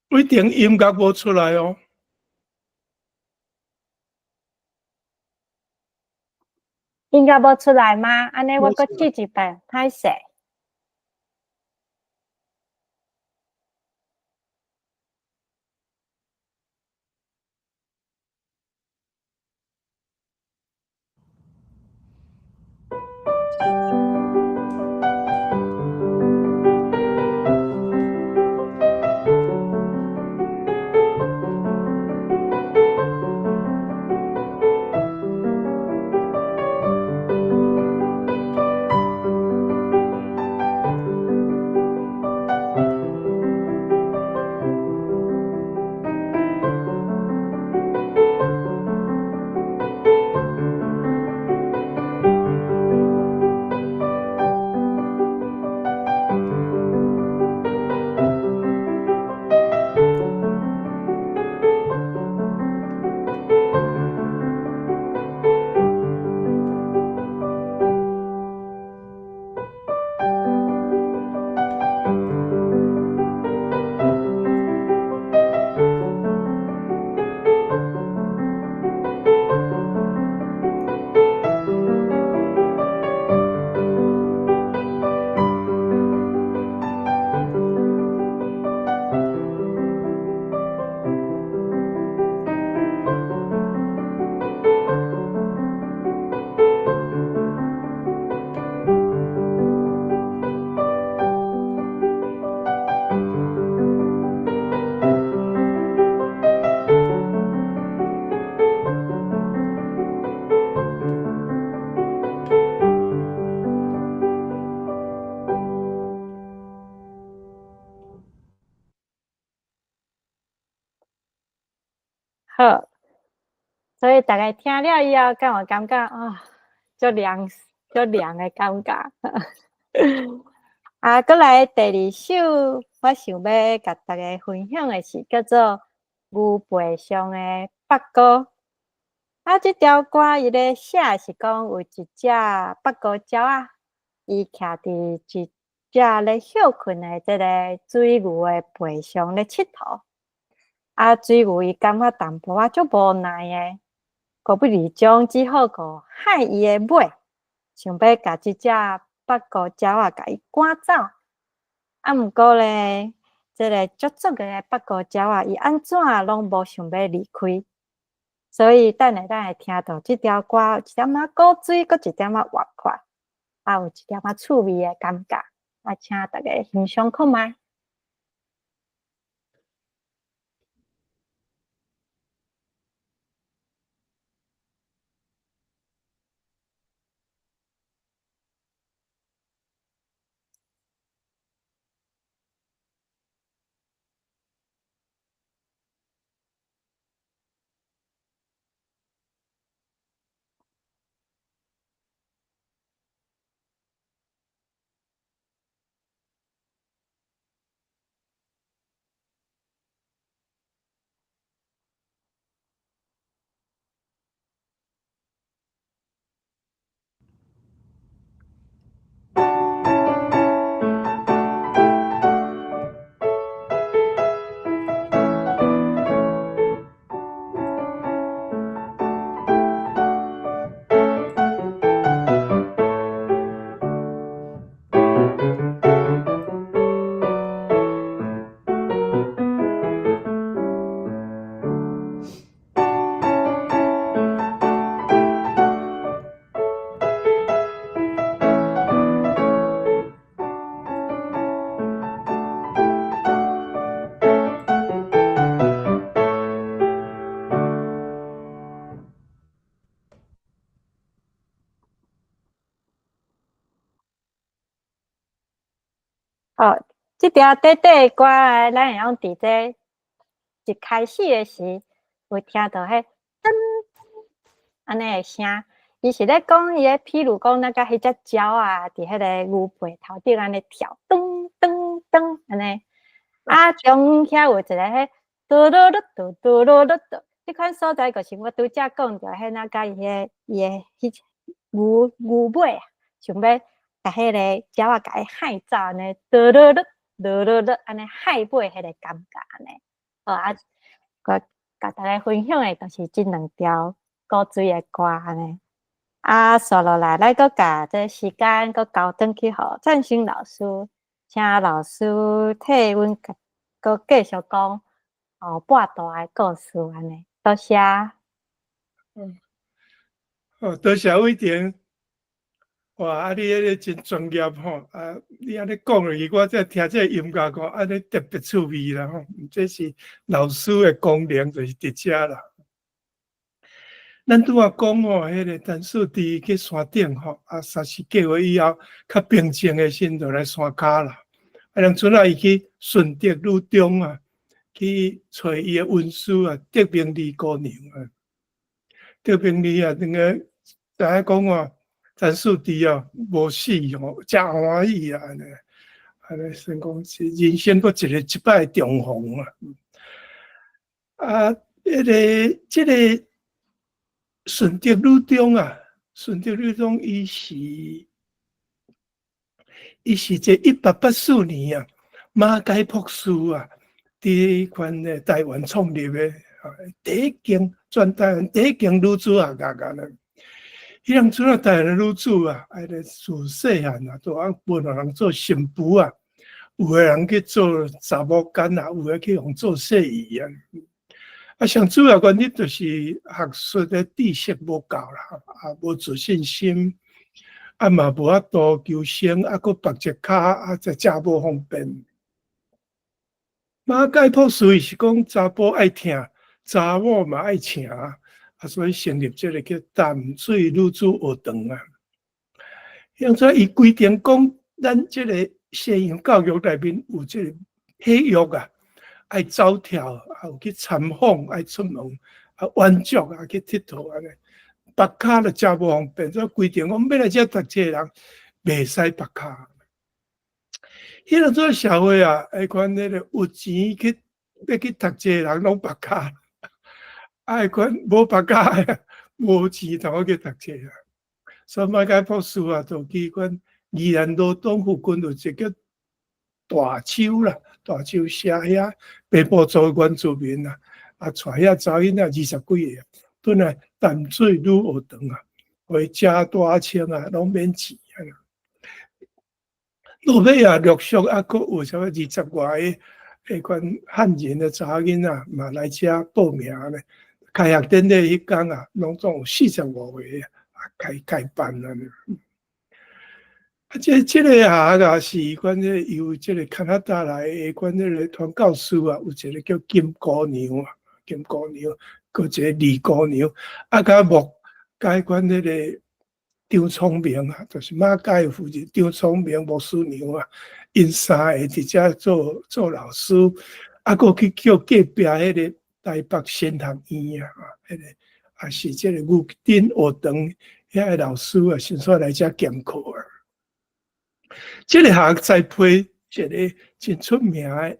规定音乐无出来哦。音乐无出来吗？安尼我搁试一遍，歹势。好，所以大家听了以后，敢有感觉足凉的感觉。搁来第2首，我想要甲大家分享的是叫做《牛背上的八哥》。这条歌伊咧写是讲有一只八哥鸟伊徛伫一只咧休困的这个水牛的背上咧佚佗。水牛伊感觉淡薄足无奈的，果不其然只好个害伊的尾，想要甲这只八哥鸟甲伊赶走。毋过咧，这个足足个八哥鸟伊安怎拢无想要离开。所以等下咱会听到这条歌有一点仔古水，搁一点仔活泼，啊有一点仔趣味的感觉，啊请大家欣赏看卖。哦，这条短短的歌，咱会用伫这一开始的时，会听到迄噔安尼的声。伊是咧讲伊咧，譬如讲，咱甲迄只鸟啊，伫迄个牛背头顶安尼跳，噔噔噔安尼。啊，中遐有一个迄嘟嘟嘟嘟嘟嘟嘟嘟，即款所在就是我拄则讲着迄那甲伊迄牛尾啊，想要甲迄个鸟仔甲伊害走安尼，嘟嘟嘟嘟嘟嘟安尼害尾迄个感觉安尼。哦啊，甲大家分享的就是即两条古水的歌安尼。啊，续落来，咱搁甲这时间搁交转去互赞勋老师，请老师替阮搁继续讲半段的故事安尼，多谢。多谢伟霆。哇！啊，你迄个真专业吼，啊，你安尼讲落去，我才听这个音乐讲，安尼特别趣味啦吼。这是老师的功能，就是伫遮啦。咱拄仔讲吼，迄个陈树伫去山顶吼，啊，34个月以后，较平静的时就来山骹啦。啊，人阵啊，伊去顺德路中啊，去找伊的恩师啊，德明利姑娘啊。德明利啊，那个知影讲哦，陈树弟啊，无死吼，真欢喜啊！安尼算讲是人生搁一摆重逢啊。啊，这个顺德路中啊，顺德路中伊是这1884年啊，马偕博士啊，伫款的台湾创立的第一间全台湾第一间女子学校啊咧。迄阵阵啊，台湾女子啊，咧自细汉啊，都按本人做新妇啊，有个人去做查某干啊，有个去用做洗衣啊。啊，上主要原因就是学术的知识无够啦，啊，无自信心，啊嘛无法度求生，啊，佫绑一骹，啊，才真无方便。马偕博士是讲查甫爱听，查某嘛爱请，啊，所以成立这个叫淡水女子学堂啊。现在伊规定讲，咱这个西洋教育内面有这个体育啊。爱走跳，啊有去参访，爱出门，啊玩足啊去佚佗安尼，绑卡就真无方便，所以规定讲要来遮读册人袂使绑卡。迄个做社会啊，迄款迄个有钱去要去读册人拢绑卡，啊迄款无绑卡诶，无钱通好去读册啊。所以马偕博士啊，就去款宜兰罗东附近有一个叫大邱啦。大邱写遐北部族原住民啊，啊，带遐查囡仔20几个，转来淡水女学堂啊，为食大穿啊，拢免钱啊。落尾啊，陆续啊，佫有啥物20外个迄款汉人的查囡仔嘛来遮报名咧，开学典礼迄天啊，拢总有45个开办啊。这个也是阮由这个加拿大来的，阮这个传教士啊，有一个叫金姑娘啊，金姑娘，搁一个李姑娘，甲阮这个张聪明啊，就是马介夫人张聪明牧师娘啊，因三个伫遮做老师，搁去叫隔壁迄个台北先学院啊，迄个也是这个牛津学堂遐个老师啊，先煞来遮兼课啊。这个学栽培一个真出名的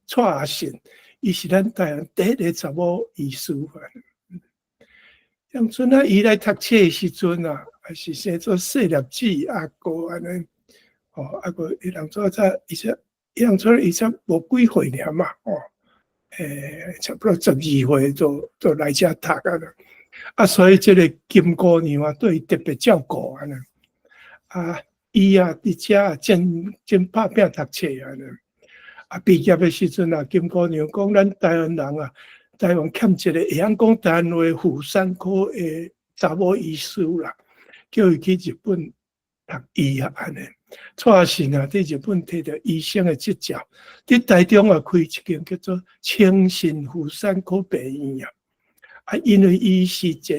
蔡阿信，伊是咱台湾第一个查某医师。当阵啊，伊来读册的时阵啊，也是生做细粒子，个安尼，个伊当初伊才无几岁尔嘛，差不多12岁就来遮读所以这个金姑娘啊，对伊特别照顾安尼。伊啊，伫遮真拍拼读册毕业的时阵啊，金姑娘讲，咱台湾人啊，台湾欠一个会晓讲台湾话妇产科的查某医师啦，叫伊去日本读医啊安尼。蔡阿信啊，伫日本摕到医生的执照，伫台中啊开一间叫做清信妇产科病院因为伊是一个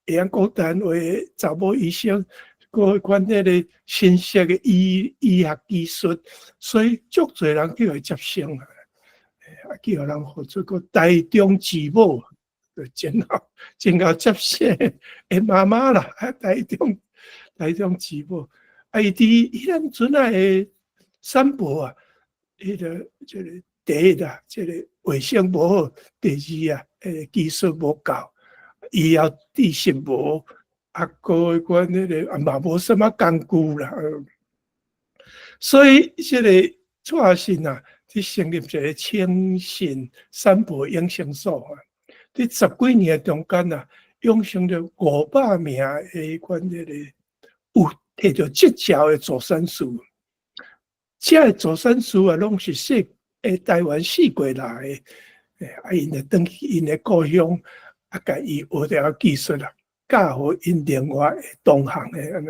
会晓讲台湾话的查某医生。阮迄个新式的医学技术，所以足侪人叫伊接生叫人合作个台中之母，真好接生的妈妈啦，台中之母，伊伫咱阵的三伯啊，这个第一啦，这个卫生无好，第二啊，技术无够，医药知识无。个阮迄个嘛无什么工具啦，所以这个蔡阿信啊，去成立一个清信三宝养生所伫10几年中间啊，养成了500名的阮迄个有摕到执照的助产士，这个助产士啊，拢是台湾4国来的，因会转去因的故乡甲伊学着技术啦。教互因另外的同行的安尼，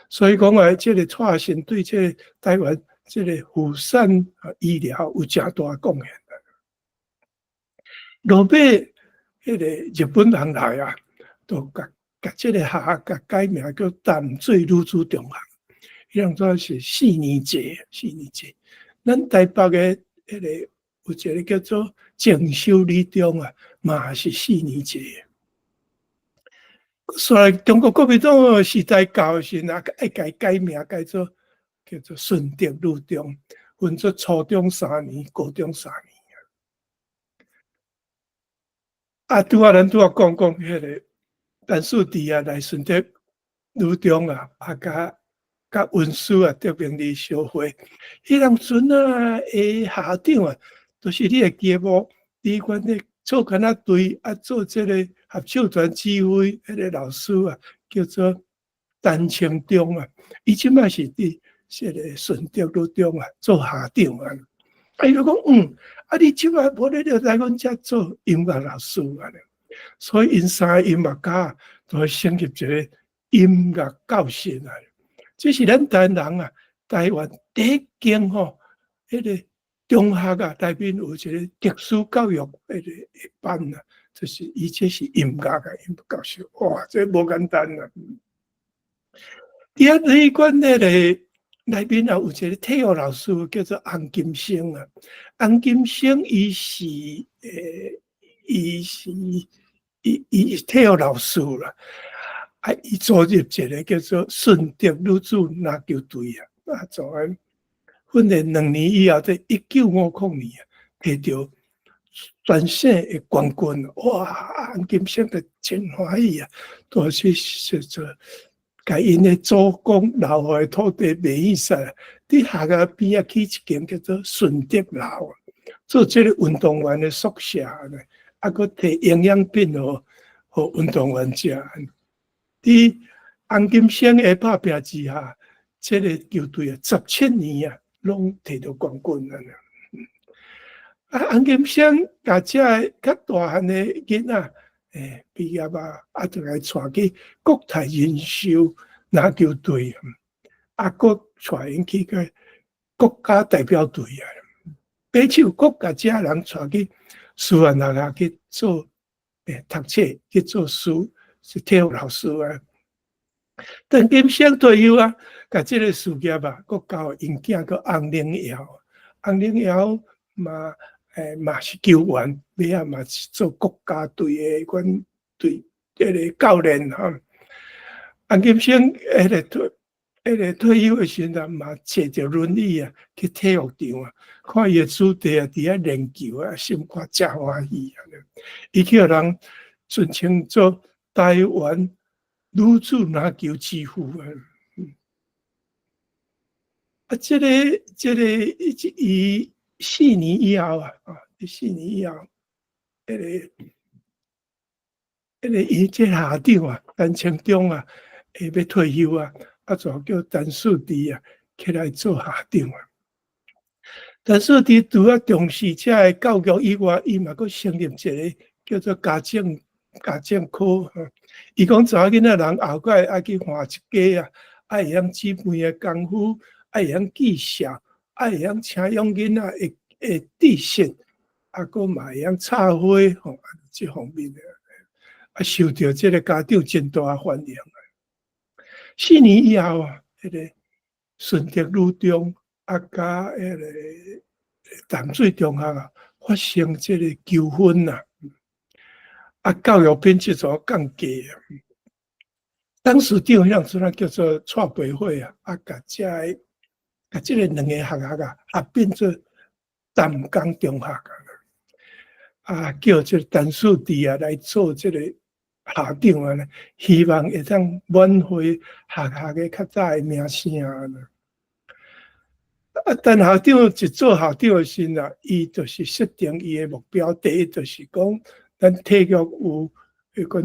所以讲这个蔡阿信对这个台湾这个妇产医疗有真大贡献。落尾迄个日本人来啊，都甲这个学改名叫淡水女子中学，伊当作是4年制。咱台北的迄个有一个叫做正修女中啊，嘛是4年制。所以中国国民党时代到时啊，爱改名叫做顺德女中，分作初中3年、高中3年。拄仔咱讲迄个陈树弟啊，来顺德女中啊，甲文书啊，得名利小会。迄当阵啊，校长啊，都是你会记无？伫阮的做干那队做这个合唱团指挥，迄个老师啊，叫做陈清忠啊，伊即摆是伫这个顺德女中啊做校长啊。伊就讲你即摆无咧来阮遮做音乐老师啊，所以因三个音乐家都成立一个音乐教室啊。这是咱台湾人啊，台湾第一间迄个中学啊，内面有一个特殊教育迄个班啊，就是伊这是音乐音乐教授，哇，这无简单啊！伫阮迄个内面也有一个体育老师叫做洪金生啊，洪金生伊是体育老师啦，伊组入一个叫做顺德女子篮球队啊，做安。训练2年以后，在1950年啊，摕到全省的冠军，哇！洪金生就真欢喜啊，都是甲因的祖公留下的土地卖去晒，伫学校边起一间叫做顺德楼，做这个运动员的宿舍呢，搁提营养品互运动员食。伫洪金生的拍拼之下，这个球队啊，17年啊。拢摕到冠军洪金生甲遮较大汉的囡仔，毕业就来带去国泰人寿篮球队，搁带因去个国家代表队啊。把手国家这人带去苏万那去做读册，去做书，是体育老师啊。但金星退休啊，甲这个事业搁交因囝个洪玲瑶，洪玲瑶嘛是球员，尾仔嘛是做国家队的管队个教练哈。洪金星退休的时阵嘛，坐着轮椅去体育场看伊的子弟伫遐练球心肝真欢喜啊！伊去互人尊称做台湾女子篮球之父啊！这个伊4年以后4年以后，伊这校长陈清忠要退休就叫陈树迪起来做校长陈树迪除了重视这个教育以外，伊嘛阁成立一个叫做家政科。伊讲查某囡仔人后摆爱去换一家会晓姊妹的功夫，会晓记校，会晓请养囡仔的知识，阁嘛会晓插花这方面的。受到这个家长真大欢迎4年以后迄个顺德女中甲迄个淡水中学发生这个纠纷教育品质就降低当时长向阵叫做蔡培慧甲这个两个学校合并做淡江中学叫这陈树迪来做这个校长希望会当挽回学校的较早的名声但校长一做校长的时候伊就是设定伊的目标，第一就是讲，咱体育有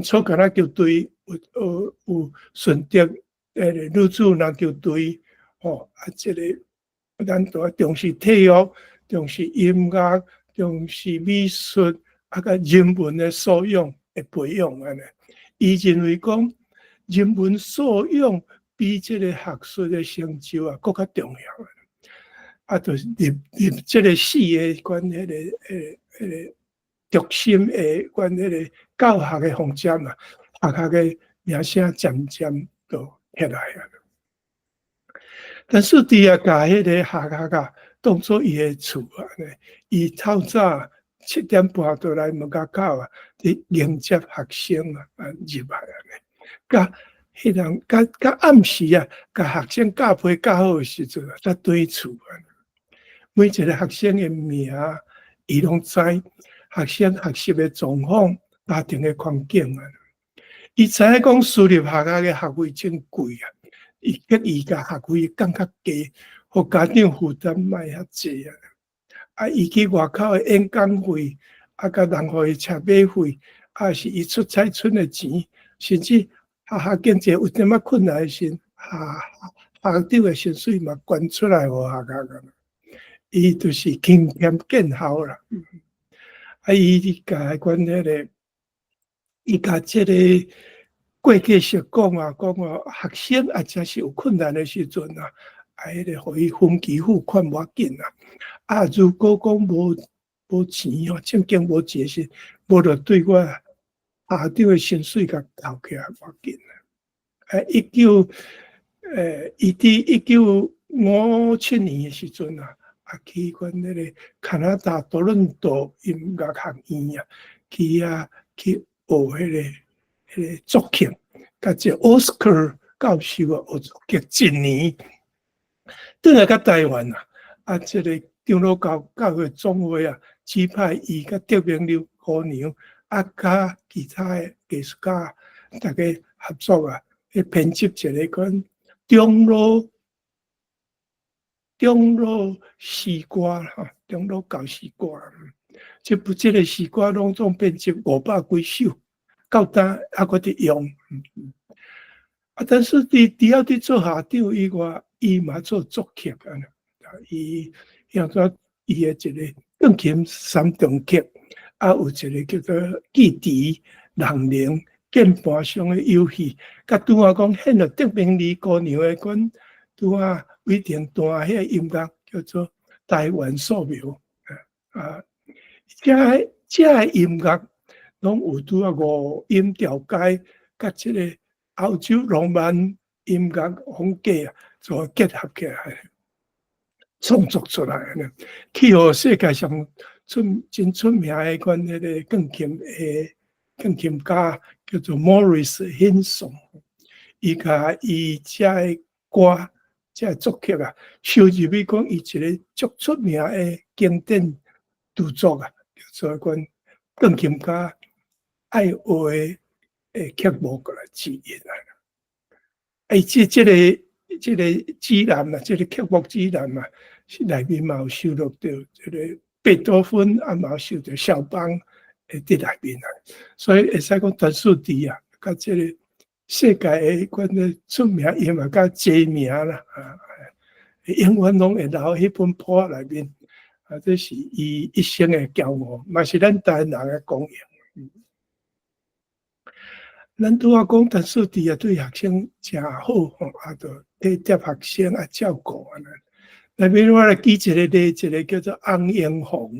粗橄榄球队，有顺德女子篮球队，这个咱都要重视体育，重视音乐，重视美术，甲人文的素养的培养伊认为讲，人文素养比这个学术的成就更加重要就是入这个4个关迄个中心的关迄个教学的方针学校的名声渐渐就起来但是伫甲迄个学校当作伊的厝伊透早7点半就来门口口迎接学生入来甲迄人甲暗时甲学生教培教好的时阵才对厝每一个学生的名伊拢知，学生学习的状况、家庭的环境伊知影讲私立学校的学费真贵伊甲学费降较低，互家长负担卖遐济伊去外口的演讲费甲人互伊车马费是伊出差存的钱，甚至学校经济有点困难的时，校长的薪水嘛捐出来互学校伊就是勤俭见效啦。伊甲阮迄个，伊甲这个过去实讲学生真是有困难的时阵迄个互伊分期付款无要紧如果讲无钱正经无钱时，无就对我校长的薪水甲扣起来无要紧伊伫1957年的时阵去阮迄个加拿大多伦多音乐学院去学迄个作曲，甲这奥斯卡教授学作曲1年，转来到台湾这个长老教会总会指派伊甲德明刘姑娘甲其他的艺术家大家合作去编辑一个款中老诗歌中老教诗歌这个诗歌拢总编辑500几首，到今还搁伫用但是伫做校长以外，伊嘛做作曲伊的一个钢琴3重曲有一个叫做记忆人灵键盘上的游戏，甲拄啊讲献了德明尼姑娘的款，拄啊规定弹迄个音乐叫做台湾素描啊，这音乐拢有拄啊五音调解，甲即个欧洲浪漫音乐风格啊，所结合起来，创作出来呢，去互世界上真出名的款迄个钢琴家叫做 Morris Hinson， 伊甲伊遮个歌，遮个作曲啊，收入去讲伊一个足出名的经典著作啊，叫做款钢琴家爱学的曲目过来指引啊。这个指南啊，这个曲目指南嘛，是内面嘛有收录到这个贝多芬啊，嘛有收到肖邦伫内面啊，所以会使讲陈树迪啊，甲这个世界的款的出名音乐家知名啦啊，永远拢会留迄本谱内面啊，这是伊一生的骄傲，嘛是咱台湾人的公荣。咱拄啊讲陈树迪啊，对学生真好吼，啊，就体贴学生啊，照顾啊。内面我来举一个例，一个叫做翁英红。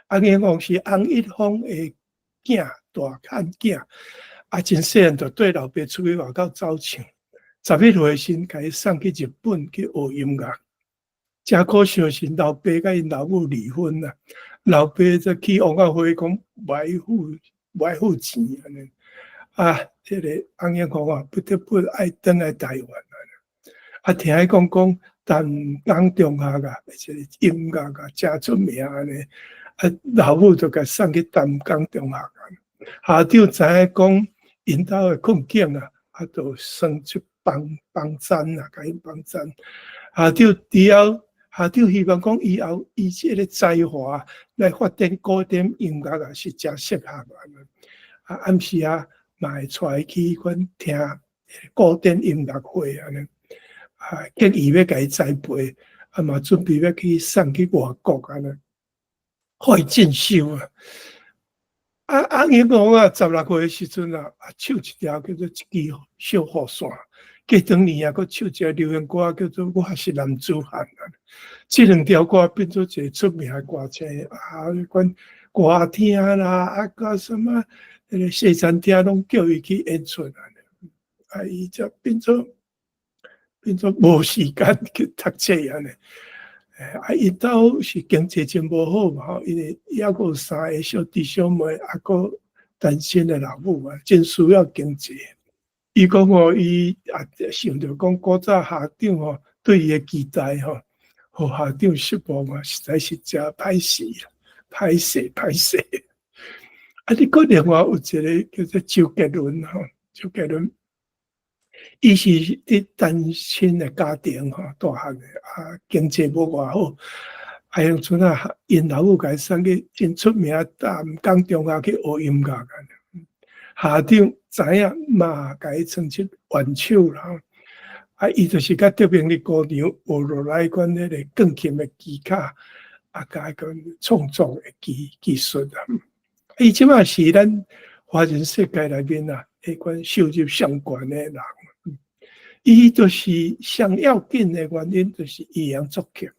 翁英红是翁一峰的囝，大汉囝，啊，真细汉就对老爸出去外口走唱，11岁时甲伊送去日本去学音乐。真可惜是老爸甲因老母离婚啦，老爸则去王家辉讲买付钱安尼。啊，这个翁英红啊，不得不爱回来台湾啊！听伊讲淡江中学啊，这个音乐啊，真出名安尼。啊，老母就甲送去淡江中学啊。校长知影讲因兜的困境啊，啊，就生出帮赞啊，甲因帮赞。校长希望讲以后伊这个才华来发展古典音乐啊，是真适合啊。啊，暗时啊。嘛会带去款听古典音乐会安尼，啊，建议要甲伊栽培，啊嘛准备要去送去外国安尼，互伊进修啊。啊，英红啊，16岁时阵啊，唱一条叫做《一支小雨伞》，过当年啊，佮唱一个流行歌叫做《我是男子汉》啊。这两条歌变做一个出名的歌星啊，款歌厅啦，啊个什么。那个西餐厅拢叫伊去演出啊，伊则变做无时间去读册安尼。啊，伊兜是经济真无好嘛，吼，因为抑佫有3个小弟小妹，啊，佫单身的老母啊，真需要经济。伊讲吼，伊啊想着讲古早校长吼对伊的期待吼，互校长失望啊，实在是真歹势啦，歹势。啊！你个另外有一个叫做周杰伦吼，周杰伦，伊是伫单亲的家庭吼大汉的啊，经济无偌好，啊，乡村啊，因老母甲伊送去真出名淡江中学去学音乐校长知影嘛，甲伊创出援手啦，啊，伊就是甲德明的姑娘学落来款迄个钢琴的技巧，啊，甲伊讲创作的技术啊。伊即马是咱华人世界内面啊，迄款收入上悬的人。伊就是上要紧的原因，就是伊会作曲，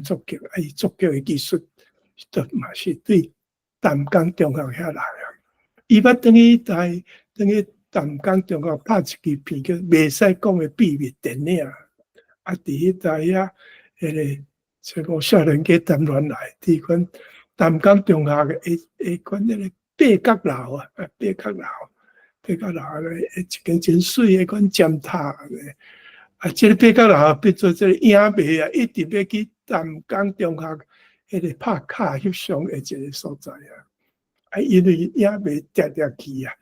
作曲，伊作曲的技术，都嘛是对淡江中学遐来啊。伊捌等于淡江中学拍一支片叫《袂使讲的秘密》电影，啊，伫迄台遐，迄个这个少年家谈恋爱，伫款。淡江中学的款迄个八角楼啊，八角楼咧，一间真水的款尖塔啊，这个八角楼变做这个影迷啊，一直要去淡江中学迄个拍卡翕相的一个所在啊。啊，因为影迷定去啊，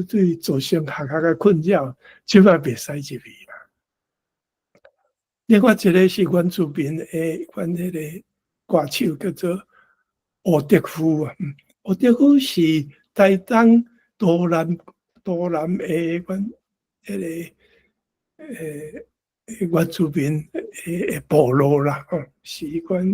对造成学校的困扰，即摆袂使入去啦。另外一个是原住民的款迄个歌手叫做。胡德夫啊，胡德夫是台东多南的款迄个原住民的部落啦，是款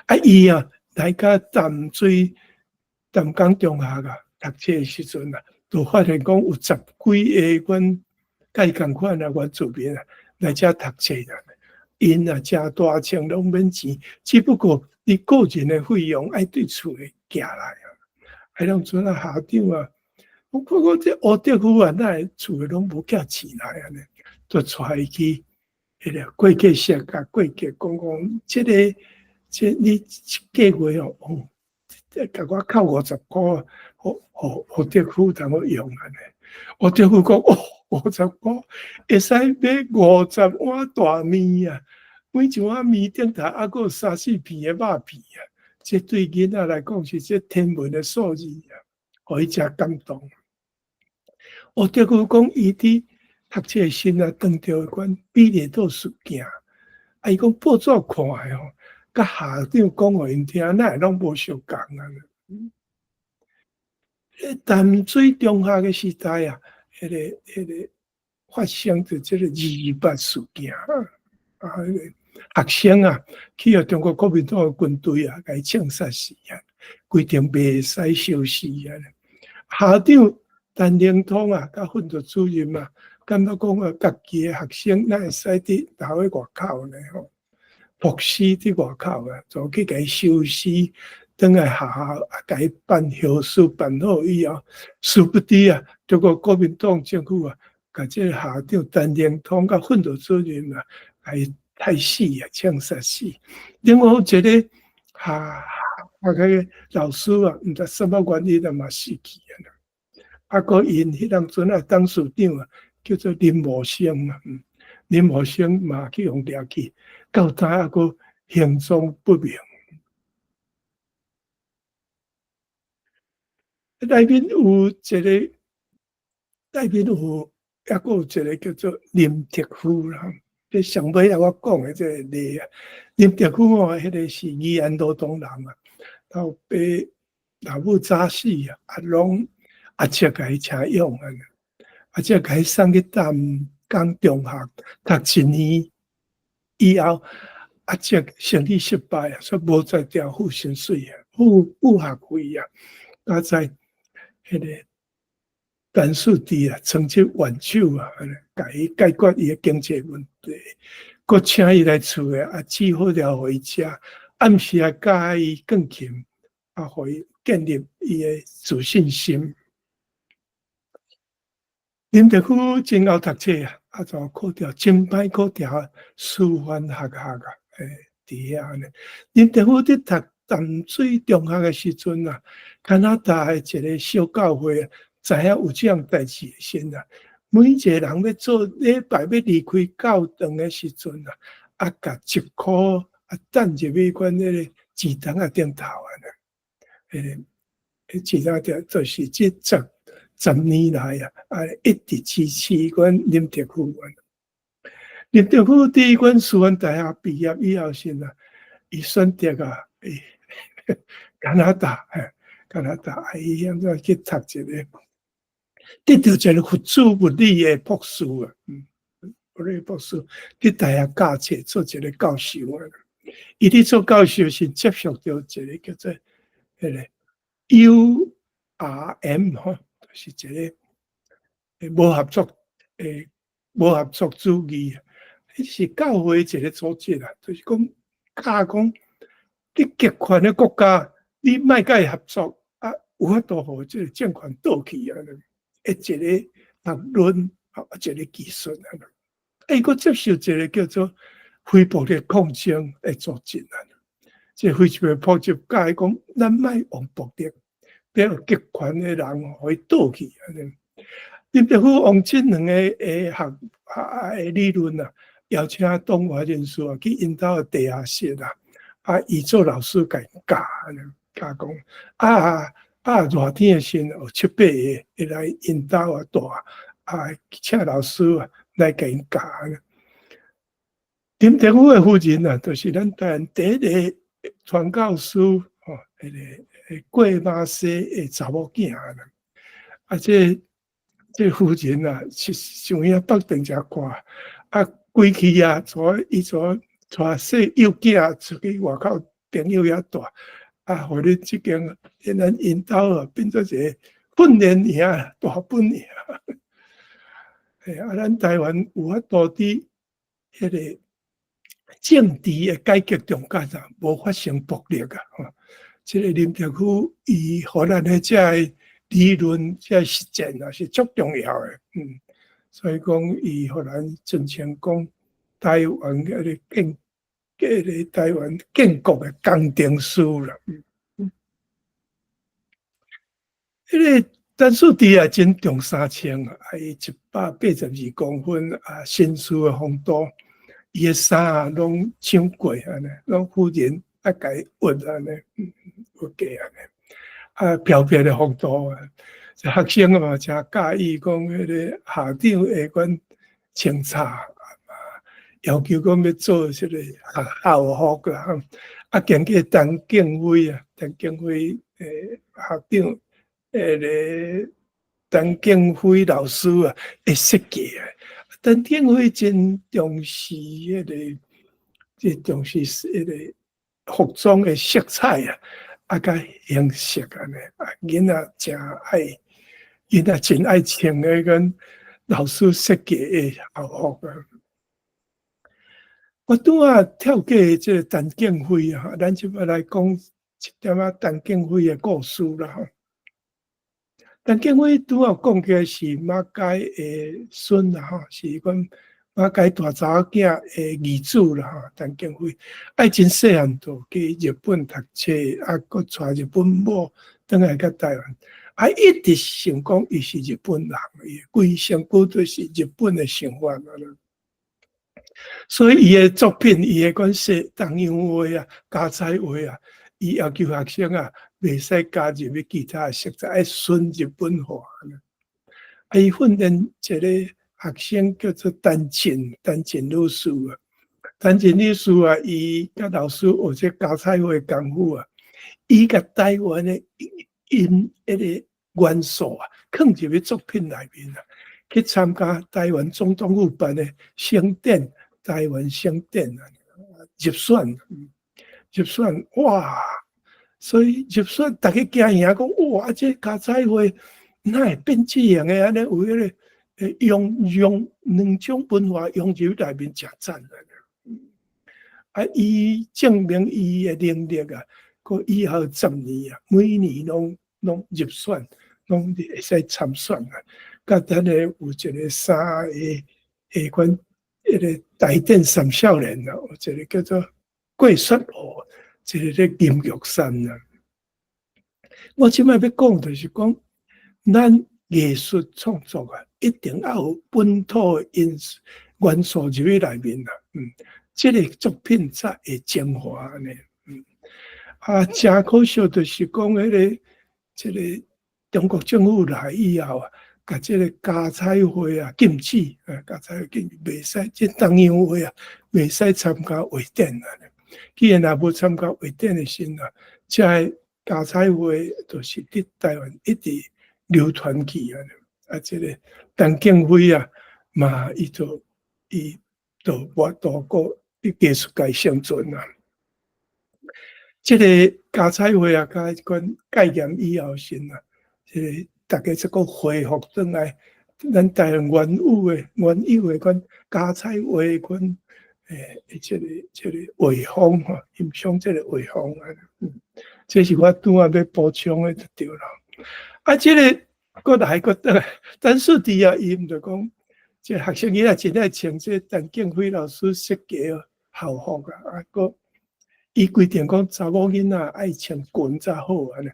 啊伊啊来甲淡江中学啊，读册的时阵啊，就发现讲有10几个阮介共款啊，原住民啊来遮读册啦。因啊，真大钱拢免钱，只不过你个人的费用爱对厝诶寄来啊。还让阵啊校长啊，我看我这乌德夫啊，那厝诶拢无寄钱来安尼，就带伊去迄个会计社甲会计讲，这你一个月哦，甲我扣50块，互德夫通我用安尼。我德夫讲50块会使买50碗大面啊！每一碗面顶头还佫有3、4片的肉片啊！这对囡仔来讲是这天文的数字啊，互伊真感动。我德夫讲伊伫读册时啊，当着款比例倒数件，啊，伊讲报纸看的吼，甲校长讲互因听，那拢无相共啊。淡水中学的时代啊，迄个发生着这个228事件啊，学生啊去到中国国民党的军队啊，甲伊枪杀死啊，规定袂使烧死啊。校长陈灵通啊，甲训导主任啊，感觉讲啊，家己的学生哪会使伫留喺外口呢？吼，伏尸伫外口啊，就去甲伊收尸。等来学校啊，甲伊办后事办好以后，殊不知啊，中国国民党政府啊，甲这个校长陈灵通甲训导主任啊，甲伊害死啊，枪杀死。另外一个个老师啊，毋知什么原因啊嘛死去啊。啊，个因迄当阵啊，董事长啊，叫做林茂生啊，林茂生嘛去互抓去，到知啊个行踪不明。内面有一个，内面有还佫有一个叫做林德夫啦。这上尾啊，我讲的这个例啊，林德夫哦，迄个是宜安罗东人啊，到被老母早死啊，阿姐甲伊请用啊，阿姐甲伊送去淡江中学读1年以后，阿姐生理失败啊，所以无再调付薪水啊，付学费啊，啊在。迄个陈树弟啊，伸出援手啊，甲伊解决伊的经济问题，佮请伊来厝诶，啊，煮好料互伊食，暗时啊教伊钢琴，啊，互伊建立伊的自信心。林德夫真后读册啊，啊，就考调真歹考调师范学校啊，伫遐安尼。林德夫伫读淡水中学的时阵啊，加拿大的一个小教会知影有这样代志的时啊，每一个人要做礼拜要离开教堂的时阵啊，啊，甲1箍啊等入去阮迄个祠堂啊顶头啊，祠堂顶就是这10年来啊，一直支持阮林德夫。林德夫伫阮师范大学毕业以后先啊，伊选择啊，加拿大，伊现在去读一个，得到一个辅助物理的博士啊，物理博士，伫大学教册做一个教授啊。伊伫做教授是接触到一个叫做迄个 URM 吼，就是一个无合作主义啊。迄是教会一个组织啊，就是讲你极权的国家，你莫甲伊合作啊，有法度互即个政权倒去啊，一个学论啊，一个技术啊，伊佫接受一个叫做非暴力抗争的组织啊，即非暴力组织甲伊讲，咱莫用暴力，要有极权的人互伊倒去啊。林德夫用这2个理论啊，邀请东华人士啊去因兜地下室啊。啊，伊做老师甲伊教讲，热天的时有7、8个会来因兜啊住，啊，请老师啊来甲因教。林德夫的夫人啊，就是咱台湾第一个传教士吼，迄个过马西的查某囝啊，啊，这夫人啊是想遐北平遮看，啊，归去啊，伊带细幼囝出去外口，朋友遐住，啊，互恁即间咱因兜啊变做一个训练营啊，大本营。咱台湾有法度伫迄个政治的改革中间啊，无发生暴力啊。这个林德虎伊互咱的这理论、这实践啊，是足重要的。所以讲伊互咱真正讲台湾个台湾建国的工程师啦。迄个陈树弟啊，真重三千啊，伊182公分啊，身躯的风度，伊的衫啊，拢抢过安尼，拢夫人啊，甲伊屈安尼，有加安尼，啊，飘飘的风度啊，学生啊嘛，真介意讲迄个校长下管清查，要求讲要做即个校服啦，啊，经过陈建辉啊，校长。陈建辉老师啊，会设计啊。陈建辉真重视重视迄个服装的色彩啊，甲形式安尼啊，囡仔真爱，囡仔真爱穿迄个老师设计的校服啊。我拄啊跳过即个陈建辉啊，咱即摆来讲一点仔陈建辉的故事啦。陈建辉拄好讲起是马偕的孙啦，是讲马偕大查某囝的儿子啦。陈建辉爱真细汉就去日本读册，啊，搁带日本某转来到台湾，啊，一直想讲伊是日本人，伊规身躯都是日本的想法啦。所以伊的作品，伊的款说东洋话啊、加彩话啊，伊要求学生啊。袂使加入迄其他色彩，爱纯日本化。伊训练一个学生叫做陈进女士啊。陈进女士啊，伊甲老师学这加彩绘功夫啊，伊甲台湾的因迄个元素啊，放入去作品内面啊，去参加台湾总统府办的省典，台湾省典啊，入选哇！所以入选，大家惊讶讲哇，这加彩绘哪会变这样的？安尼有迄个用两种文化融入内面，真赞的。啊，伊证明伊的能力啊，过以后10年啊，每年拢入选，拢会使参选啊。甲咱的有一个3个款，迄个台电3少年啊，有一个叫做桂雪湖。一个咧金玉山啊，我即摆要讲就是讲，咱艺术创作啊，一定要有本土的元素入去内面啦。这个作品才会精华呢。啊，真可惜就是讲这个中国政府来以后啊，甲这个加彩绘啊禁止啊，加彩绘禁止袂使，这东洋画啊袂使参加画展啊。既然也无参加画展的时啊，这加彩绘就是伫台湾一直流传起啊。啊，这个陈建辉啊，嘛伊就我度过艺术界生存啊。这个加彩绘啊，甲款概念以后先啊，这个大家这个恢复转来，咱台湾原有的款加彩绘款。这个画风哈，欣赏这个画风啊，这是我拄仔要补充的就对了。啊，这个过来，陈树弟啊，伊毋就讲，这学生囡仔真爱穿这陈建辉老师设计的校服啊，伊规定讲查某囡仔爱穿裙才好安尼。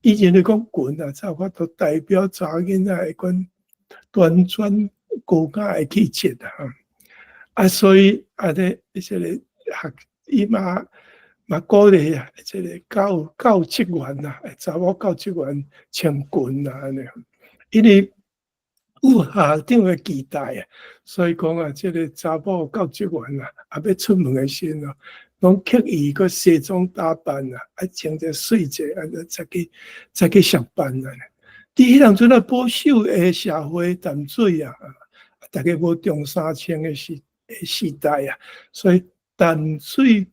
以前你讲裙啊，才有法度代表查某囡仔迄款端庄高雅的气质啊。啊，所以啊，这个伊嘛鼓励啊，这个教职员呐，查某教职员穿裙啊，安尼，因为有校长的期待啊，所以讲啊，这个查某教职员啊，也要出门的时啊，拢刻意个西装打扮啊，啊穿者水者，安尼才去上班啊。伫迄阵啊，保守的社会淡水啊，大家无重3千的时代啊，所以淡水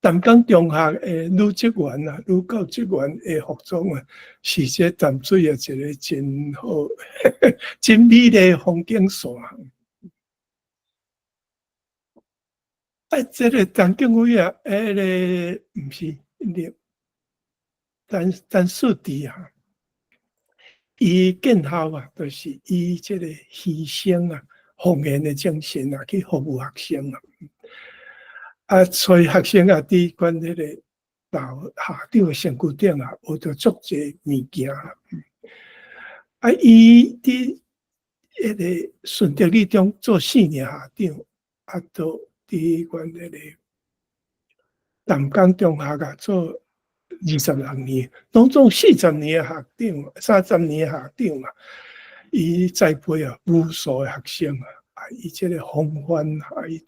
淡江中学的女职员啊、女教职员的服装啊，是这淡水啊一个真好、真美丽的风景线。这个陈景辉啊，毋是陈树迪啊，伊建校啊，就是以这个牺牲啊、奉献的精神啊，去服务学生啊。所以学生啊，伫管迄个校长的身躯顶啊，学到足侪物件啦。伊伫迄个顺德理中做4年校长，都伫管迄个淡江中学啊做26年，拢总40年校长，30年校长嘛。伊栽培啊无数的学生啊，伊这个风范啊，伊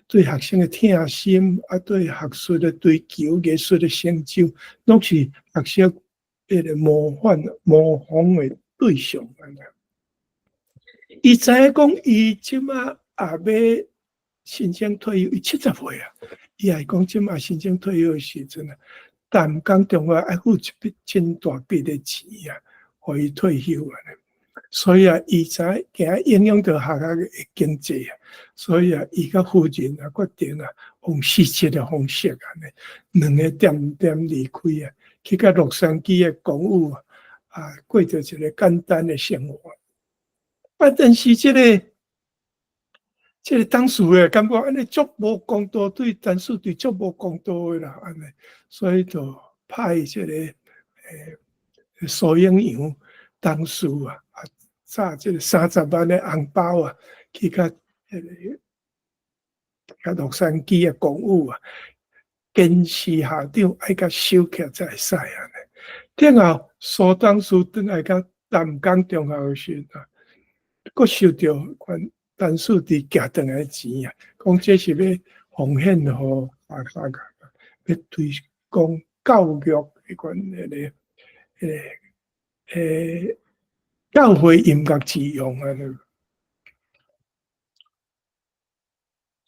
对学生的疼心啊，对学术的追求、艺术的成就，拢是学生迄个模仿的对象。伊知影讲，伊即马也要申请退休，伊70岁啊。伊也讲，即马申请退休的时阵啊，淡江中学要付一笔真大笔的钱啊，互伊退休啊。所以啊，伊知影影响到学校的经济啊，所以啊，伊甲夫人啊决定啊，用私设的方式啊，两个点点离开啊，去到洛杉矶的公寓啊，过着一个简单的生活。但是这个当时诶，感觉安尼足无公道，对陈树对足无公道的啦，安尼，所以就派这个收养员当时啊，炸这个30万的红包啊，去甲洛杉矶的公寓啊，坚持校长爱甲收起才会使啊。然后苏当时转来到淡江中学的时候啊，佫收到陈树伫寄转来的钱啊，讲这是要奉献互大家，要推广教育迄款教会音乐之用啊。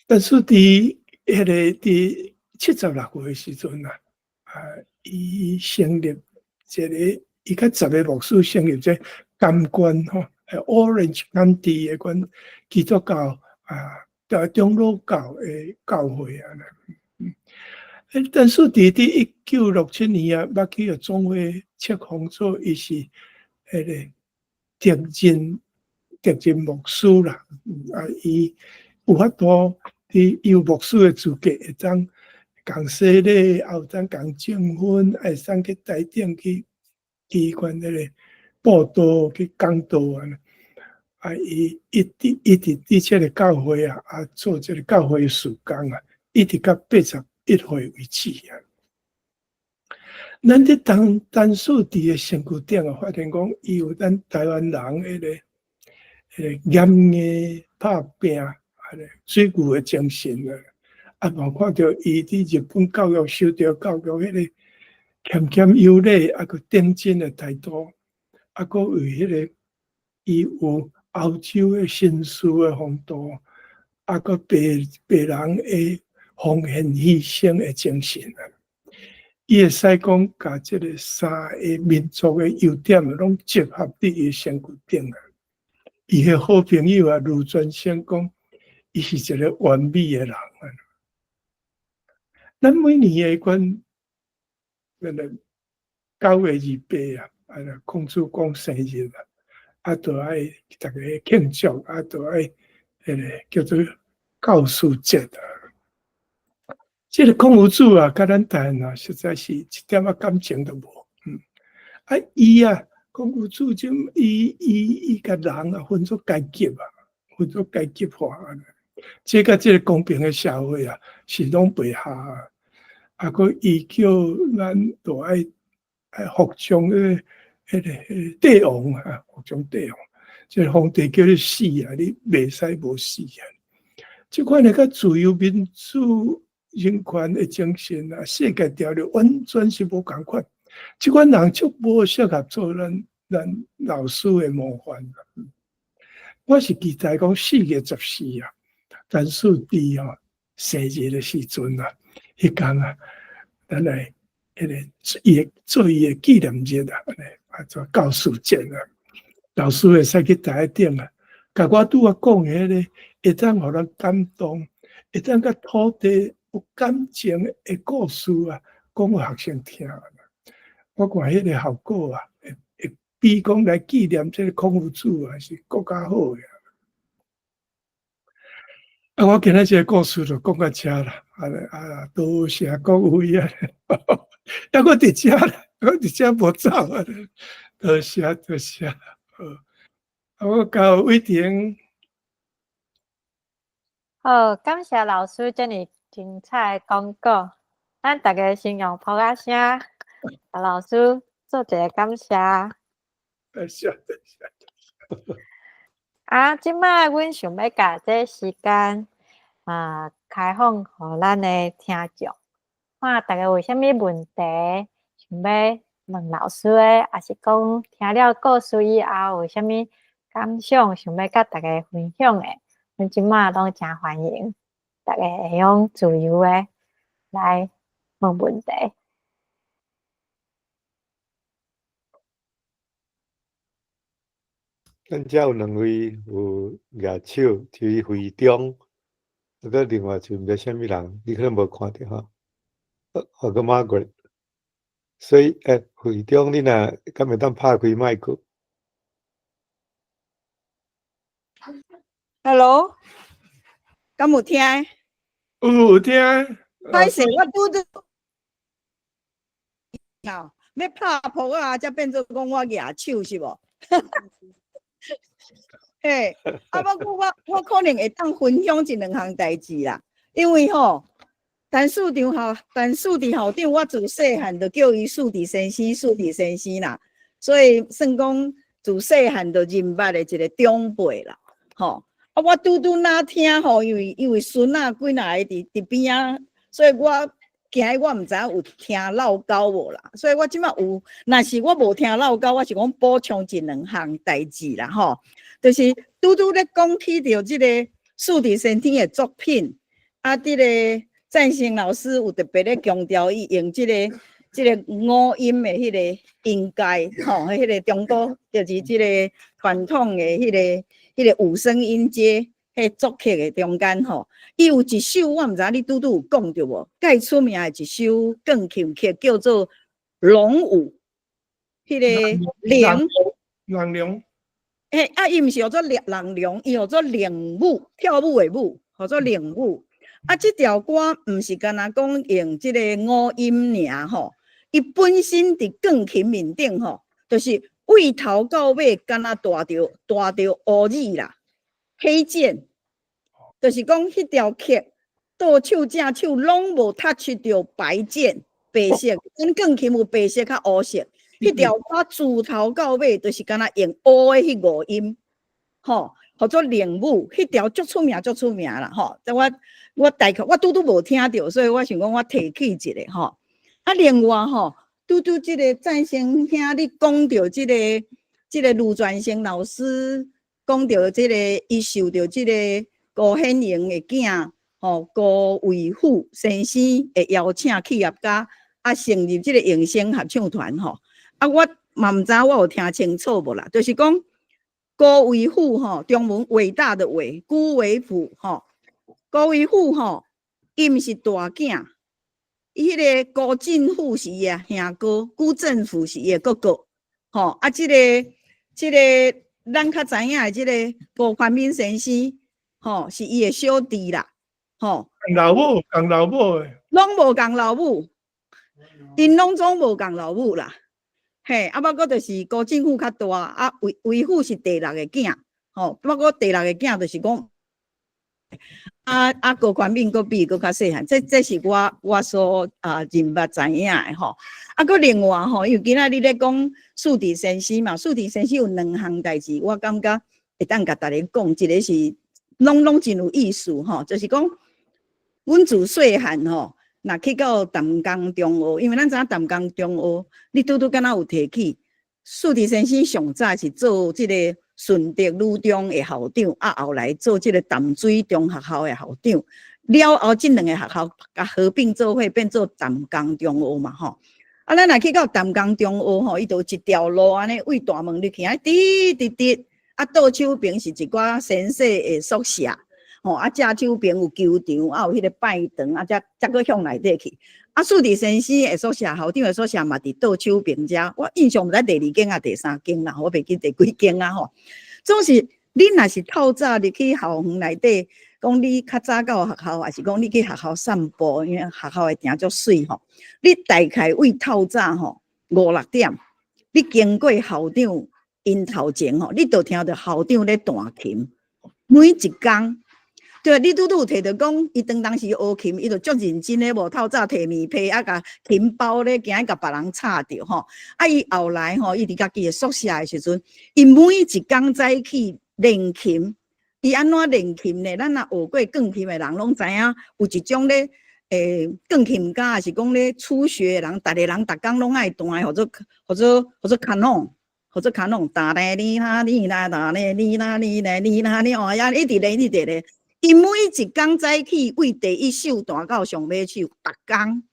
但是伫伫76岁的时阵啊，伊成立一个，伊较10个牧师成立这甘关吼，Orange County 的款基督教长老教的教会啊。但是伫1967年啊，捌去总会册封做伊是迄个特任牧师啦。伊有法度伫有牧师的资格，会当共洗礼，也有当共证婚，会当去台顶去款迄个报道去讲道啊。伊一直伫这个教会啊，做这个教会的事工啊，一直到81岁为止啊。咱伫陈树迪的身躯顶啊，发现讲伊有咱台湾人迄个严的拍拼水牛的精神啊，嘛看到伊伫日本教育受到教育迄个谦有礼，个顶真的态度，个为迄个伊有欧洲的绅士的风度，个白人的奉献牺牲的精神啊。伊会使讲，甲这个3个民族的优点拢结合伫伊身躯顶啊。伊的好朋友啊，卢传先讲，伊是一个完美的人啊。咱每年的款9月28啊，孔子讲生日啊，都爱大家庆祝啊，都爱迄个叫做教师节啊。这个孔夫子啊，甲咱台湾啊，实在是一点感情都无。伊啊，孔夫子伊甲人啊分做阶级啊，分做阶级化啊。这甲这个公平的社会啊，是拢袂下啊。个伊叫咱都爱服从迄个帝王啊，服从帝王。这个皇帝叫你死啊，你袂使无死啊。这款个自由民主人权的精神啊，世界条约完全是无共款。这款人就无适合做咱老师的模范。我是期待讲4月14啊，陈树迪生日的时阵啊，迄天啊，咱来迄个做伊的纪念日啊，安尼啊做教师节啊，老师会使去台顶啊，甲我拄啊讲的迄个，会当互人感动，会当甲土地有感情的故事啊，讲互学生听。我看迄个效果啊，会比讲来纪念这个孔夫子啊，是更加好个。啊，我今仔这个故事就讲到遮啦，多谢各位啊！啊，我伫遮啦，我伫遮无走啊，多谢多谢。我交伟霆。好，感谢老师这么精彩的讲稿，咱大家先用普仔声，甲老师做一个感谢。多谢多谢。即摆阮想要甲这时间开放互咱的听众，看大家有啥物问题想要问老师的，还是讲听了故事以后有啥物感想想要甲大家分享的，阮即摆拢真欢迎，大家会用自由的来问问题。咱遮有2位有举手，就是会中，个另外就毋知啥物人，你可能无看到哈。个Margaret，所以会中你若敢会当拍开麦克 Hello， 敢有听？有听。歹势，我拄要拍扑啊，才变做讲我举手是无？嘿，我可能会当分享一2项代志啦，因为陈树长校长，我自细汉就叫伊树地先生，树地先生啦，所以算讲自细汉就认捌的一个长辈啦，我拄那听因为孙仔几仔个伫边啊，所以我惊我毋知影有听老高无啦，所以我即摆有，若是我无听老高，我是讲补充1、2项代志啦，就是拄咧讲起着即个树地先生的作品，即个赞成老师有特别咧强调伊用即个五音的迄个音阶，迄个中国就是即个传统的迄个五声音阶，迄作曲的中间伊有一首我毋知你拄有讲着无？介出名的一首钢琴曲叫做《龙舞》，迄个龙。伊毋是叫做人龙，伊叫做龙舞，跳舞的舞，叫做龙舞。即条歌毋是干那讲用即个五音尔伊本身伫钢琴面顶就是为头到尾干那带着乌字啦，黑键，就是讲迄条曲倒手正手拢无touch着白键，白色，因钢琴有白色较乌色。迄条歌自头到尾就是干那用乌的迄5音，叫做龙舞，迄条足出名啦，我大概我拄无听着，所以我想讲我提起一个另外拄即个赞成兄你讲着即个卢传成老师讲着即个伊受着即个高显荣的囝高维虎先生的邀请，企业家成立即个永生合唱团我嘛毋知我有听清楚无啦，就是讲高维虎中文伟大的伟，辜维甫高维甫伊毋是大囝，伊迄个高振甫是伊兄哥，辜振甫是伊哥哥即个咱较知影的即个郭宽敏先生是伊的小弟啦共老母诶，拢无共老母，因拢总无共老母啦。包括就是高振甫较大，维甫是第6个囝，包括第6个囝就是讲，高宽敏佫比佫较细汉，这是我所认捌知影的佫另外因为今仔日咧讲树地先生嘛，树地先生有2项代志，我感觉会当甲大家讲，一个是拢真有意思就是讲，阮自细汉若去到淡江中学，因为咱知影淡江中学，你拄敢若有提起，树地先生上早是做即个顺德女中的校长，后来做即个淡水中学校的校长。了后，这两个学校甲合并做伙变做淡江中学嘛吼。啊，咱若去到淡江中学吼，伊就一条路安尼，为大门入去，滴滴滴，啊，倒手边是一寡先生的宿舍，吼，啊，正手边有球场，啊，有迄个拜堂，啊，才搁向内底去。啊，树地先生的宿舍，校长的宿舍嘛，伫倒手边遮。我印象毋知第2间啊、第3间啦，我袂记第几间啊吼。总是你若是透早入去校园内底。讲你较早到学校，还是讲你去学校散步，因为学校的埕足水吼。你大概为透早吼5、6点，你经过校长因头前吼，你就听到校长咧弹琴。每一工，对，你拄拄摕到讲，伊当时学琴，伊就足认真咧，无透早摕棉被啊，甲琴包咧，惊甲别人插着吼。啊，伊后来吼，伊伫家己的宿舍的时阵，伊每一工早起练琴。伊安怎练琴呢？咱若学过钢琴的人拢知影，有一种咧，钢琴家也是讲咧初学的人，逐个人逐工拢爱弹，或者卡农，或者卡农，哒嘞哩啦哩啦哒嘞哩啦哩啦哩啦哩哦呀，一直咧一直咧。伊每一工早起为第一首弹到上尾首，逐工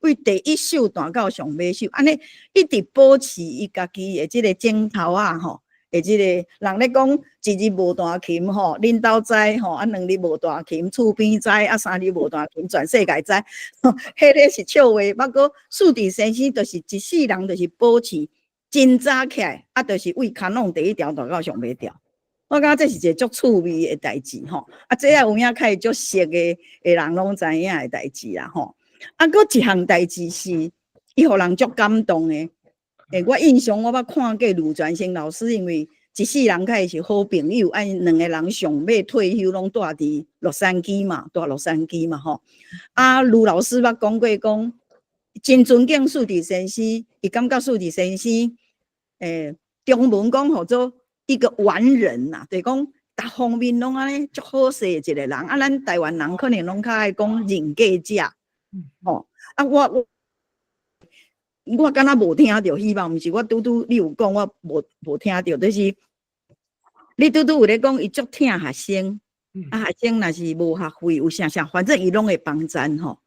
为第一首弹到上尾首，安尼一直保持伊家己的即个镜头啊吼。诶，即个人咧讲，一日无弹琴吼，恁兜知吼，啊2日无弹琴，厝边知，啊3日无弹琴，全世界知。迄个是笑话，不过树地先生就是一世人，就是保持真早起来，啊，就是为卡弄第一条弹到上尾条。我感觉这是一个足趣味的代志吼，啊，这也有影较足熟的人拢知影的代志啦吼。啊，搁一项代志是，伊互人足感动的。我印象我捌看过卢传生老师，因为一世人开是好朋友，因2个人上尾退休拢住伫洛杉矶嘛，住洛杉矶嘛吼。啊，卢老师捌讲过讲，真尊敬树地先生，伊感觉树地先生，中文讲号做一个完人呐，就是讲各方面拢安尼足好势一个人。啊，咱台湾人可能拢较爱讲人格者，吼。啊，我敢若无听到，希望毋是我拄拄你有讲，我无听到，就是你拄拄有咧讲，伊足疼学生，啊学生若是无学费有啥，反正伊拢会帮衬吼。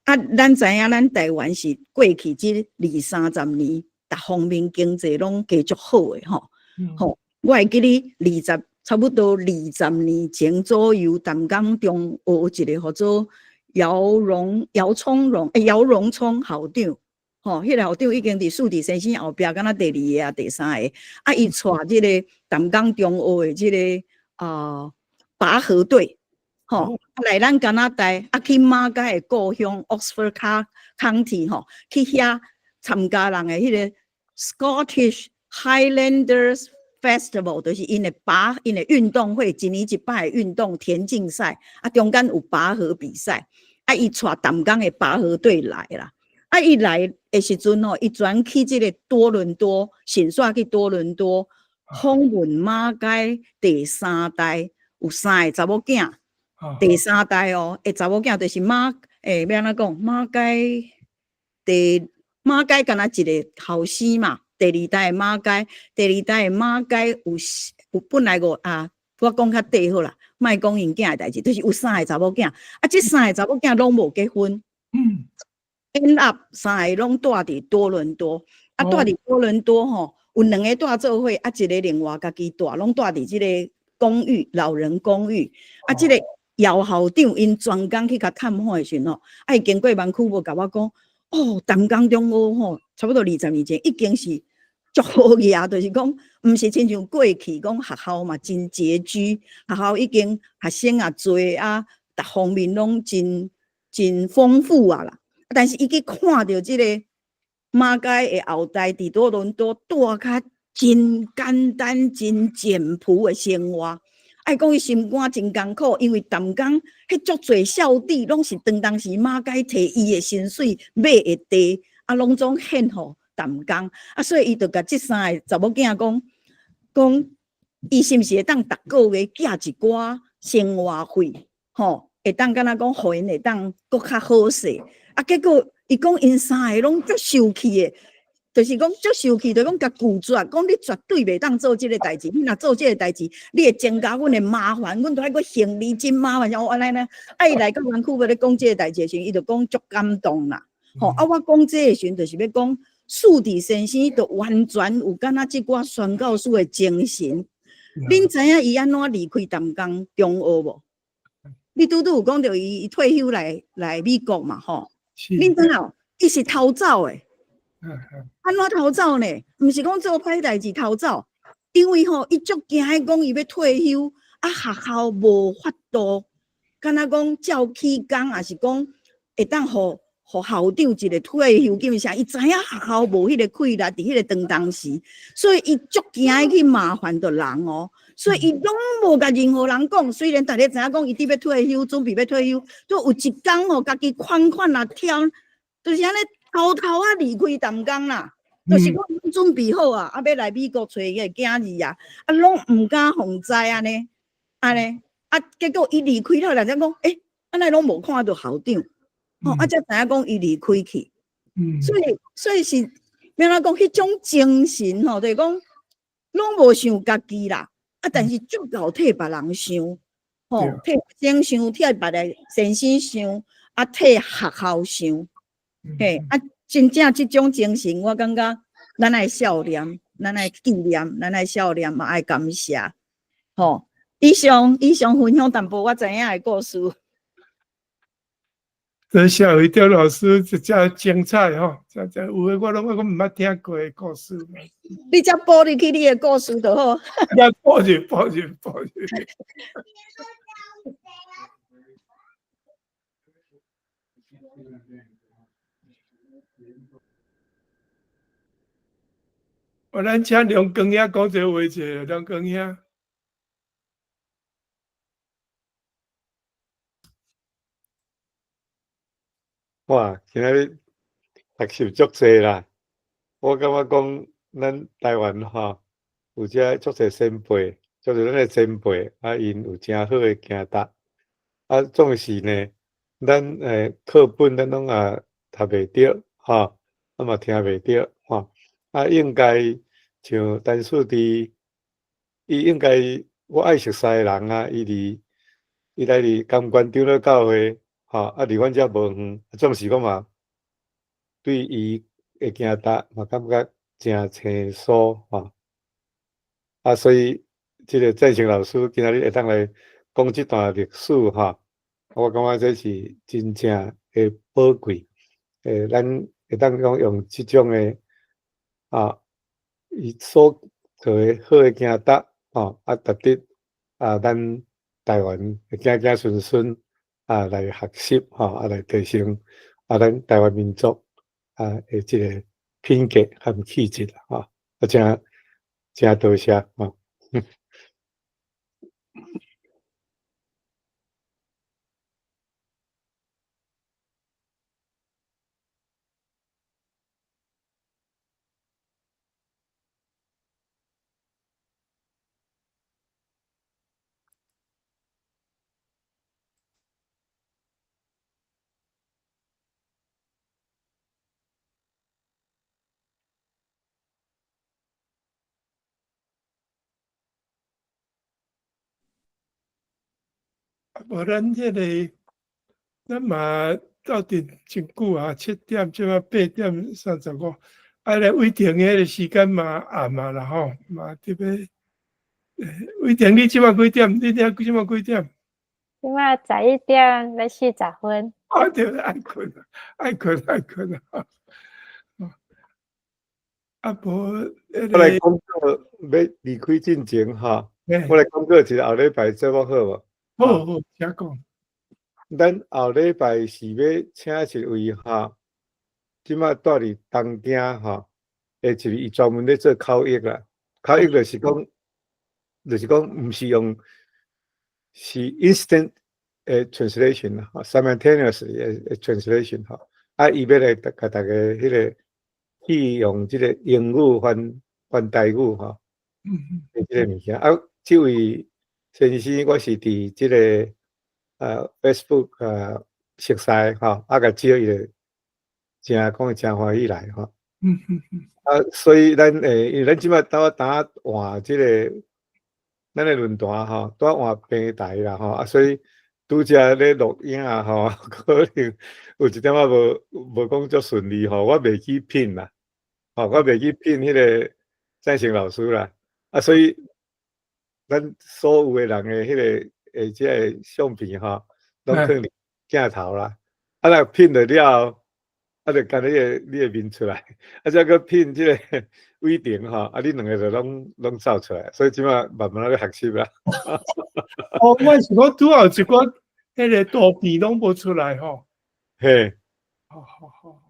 啊，咱知影咱台湾是过去即20-30年，逐方面经济拢加足好诶吼。吼，我会记你差不多20年前左右，淡江中学一个叫做姚荣聪校长。吼，迄个校长已经伫树地先生后壁，敢若第2个啊、第3个。啊，伊带即个淡江中学的即个拔河队，吼，来咱加拿大，啊去马街的故乡 Oxford County 吼，去遐参加人的迄个 Scottish Highlanders Festival， 就是因的运动会，一年一摆的运动田径赛，啊中间有拔河比赛，啊伊带淡江的拔河队来啦。啊，伊来的时阵吼，伊转去即个多伦多，先煞去多伦多访问马街第3代，有3个查某囝，第3代哦，查某囝就是要安怎讲？马街敢若一个后生嘛，第2代的马街，第2代的马街有本来我讲较短好啦，莫讲因囝的代志，就是有3个查某囝，啊，即3个查某囝拢无结婚。end up 3个拢住伫多伦多，啊，住伫多伦多吼，有2个住做伙，啊，一个另外家己住，拢住伫即个公寓，老人公寓。啊，即个姚校长因专工去甲探访的时候，啊，伊经过湾区无甲我讲，哦，淡江中学吼，差不多20年前已经是足好个啊，就是讲，毋是亲像过去讲学校嘛真拮据，学校已经学生也多啊，逐方面拢真丰富啊啦。但是伊去看到即个马街的后代伫多伦多住较真简单、真简朴的生活，爱讲伊心肝真艰苦，因为淡江迄足侪少地拢是当时马街摕伊的薪水买的地，啊，拢总献互淡江，啊，所以伊就甲即3个查某囝讲，伊是毋是会当逐个月寄一寡生活费，吼，会当敢若讲互因会当搁较好势。啊，结果伊讲因3个拢足受气的，就是讲足受气，就讲甲拒绝，讲你绝对袂当做即个代志。你若做即个代志，你会增加阮的麻烦，阮都爱个行李真麻烦。我安尼呢，伊来到园区要咧讲即个代志的时候，伊就讲足感动啦。吼、啊，我讲即个时阵，就是要讲树地先生，就完全有敢若即寡宣教师的精神。恁知影伊安怎离开淡江中学无？你拄有讲着伊退休来美国嘛？吼，恁知影？伊是偷走诶。安怎偷走呢？毋是讲做歹代志偷走，因为吼，伊足惊讲伊要退休，啊学校无法度，敢若讲照起工，也是讲会当互校长一个退休金啥？伊知影学校无迄个气力，伫迄个当当时，所以伊足惊去麻烦着人哦。所以伊拢无甲任何人讲，虽然大家知影讲伊伫要退休，准备要退休，都有一工吼，家己款啊挑，就是安尼。偷偷啊离开淡江啦，就是讲准备好啊，要来美国找伊个囝儿啊，拢毋敢互知安尼，结果伊离开了，人家讲，安尼拢无看到校长，才知影讲伊离开去，所以是，免咱讲迄种精神吼，就是讲，拢无想家己啦，但是足够替别人想，替学生想，替别个先生想，替学校想。嘿，真正即种精神，我感觉咱爱孝念，咱爱纪念，咱爱孝念嘛，爱感谢。吼，以上分享淡薄我知影的故事。这夏伟雕老师这遮精彩吼，有诶我毋捌听过的故事。你才补入去你的故事就好。要补入。咱请梁光兄讲一个话者，梁光兄。哇，今仔日学习足济啦！我感觉讲咱台湾吼，有遮足济先辈，足济咱的前辈，因有诚好的行达。总是呢，咱课本咱拢读袂着，吼，嘛听袂着，吼。应该像陈树伫，伊应该我爱熟悉的人伊来伫甘关长老教会，吼，离阮遮无远，总是讲嘛，对伊的行达嘛感觉诚清楚，吼。所以即个郑成老师今仔日会当来讲即段历史，吼，我感觉这是真正的宝贵。咱会当讲用即种的。伊所做诶好诶行达，值得咱台湾诶子孙孙来学习，来提升咱台湾民族诶即个品格和气质啦，真多谢无咱咱嘛到底真久啊，7点即马8点35，来规定迄个时间嘛暗嘛啦吼，嘛特别。规定你即马几点？你即马几点？即马11点要40分。对，爱困啊！无我来讲个要离开进前哈，我来讲个一个后礼拜节目好无？好，请讲。咱后礼拜是要请一位即马住伫东京一位伊专门咧做口译啦。口译就是讲，毋是用是 instant translation 啦，simultaneous translation 伊要来甲大家迄个去用即个英语翻台语即个物件。即位先生我是伫即个Facebook 熟悉甲招伊个真欢喜来所以咱因为咱即摆打换即个咱的论坛吼，拄换平台啦吼，所以拄则咧录影啊吼，可能有一点仔无讲足顺利吼，我袂去拼啦，我袂去拼迄个赞成老师啦，所以咱所有的人的迄个即个相片吼，拢放伫镜头啦，若拼了。就干你的面出来，再个拼即个伟霆吼，你两个就拢走出来，所以即马慢慢咧学习啦。我是讲拄好一寡迄个图片拢无出来吼。嘿，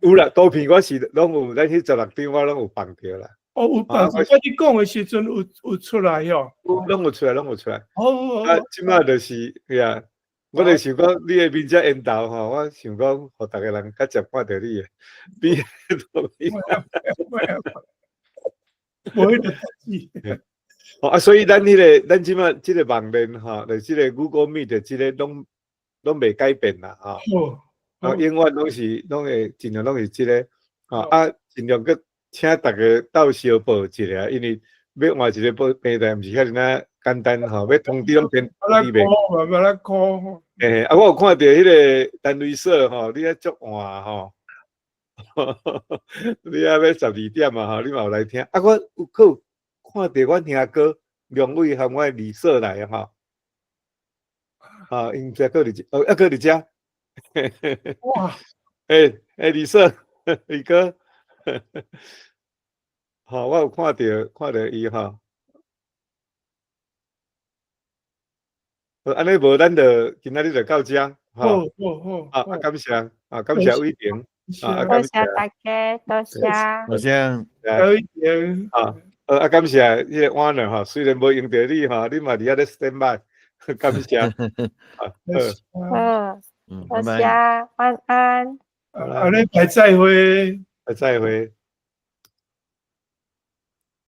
有啦，图片我是拢有，咱去16张我拢有放着啦。有放，我你讲的时阵有出来哟。拢有出来。哦。即马就是呀。我就想讲，你的面遮缘投吼，我想讲，互逐个人较接看到你的，比图片。无迄个代志。所以咱即马即个网链吼，就即个 Google Meet 即个拢袂改变啦吼。永远拢会尽量拢是即个尽量去请逐个斗相报一下，因为要换一个平台，毋是遐尔简单吼，要通知拢变你袂。慢慢考。我有看到迄个单位社吼，你咧足晚吼，你要12点嘛吼，你嘛有来听。我有看到阮兄哥两位和我李社来吼，因遮个伫个伫遮。哇！李社李哥，我有看到伊吼。安尼无，咱就今仔日就到遮。好。感谢伟霆。多谢大家，多谢。伟霆。感谢迄个 Warner 吼，虽然无用到你吼，你嘛伫遐咧 stand by， 感谢。多谢，晚安。下礼拜再会。再会。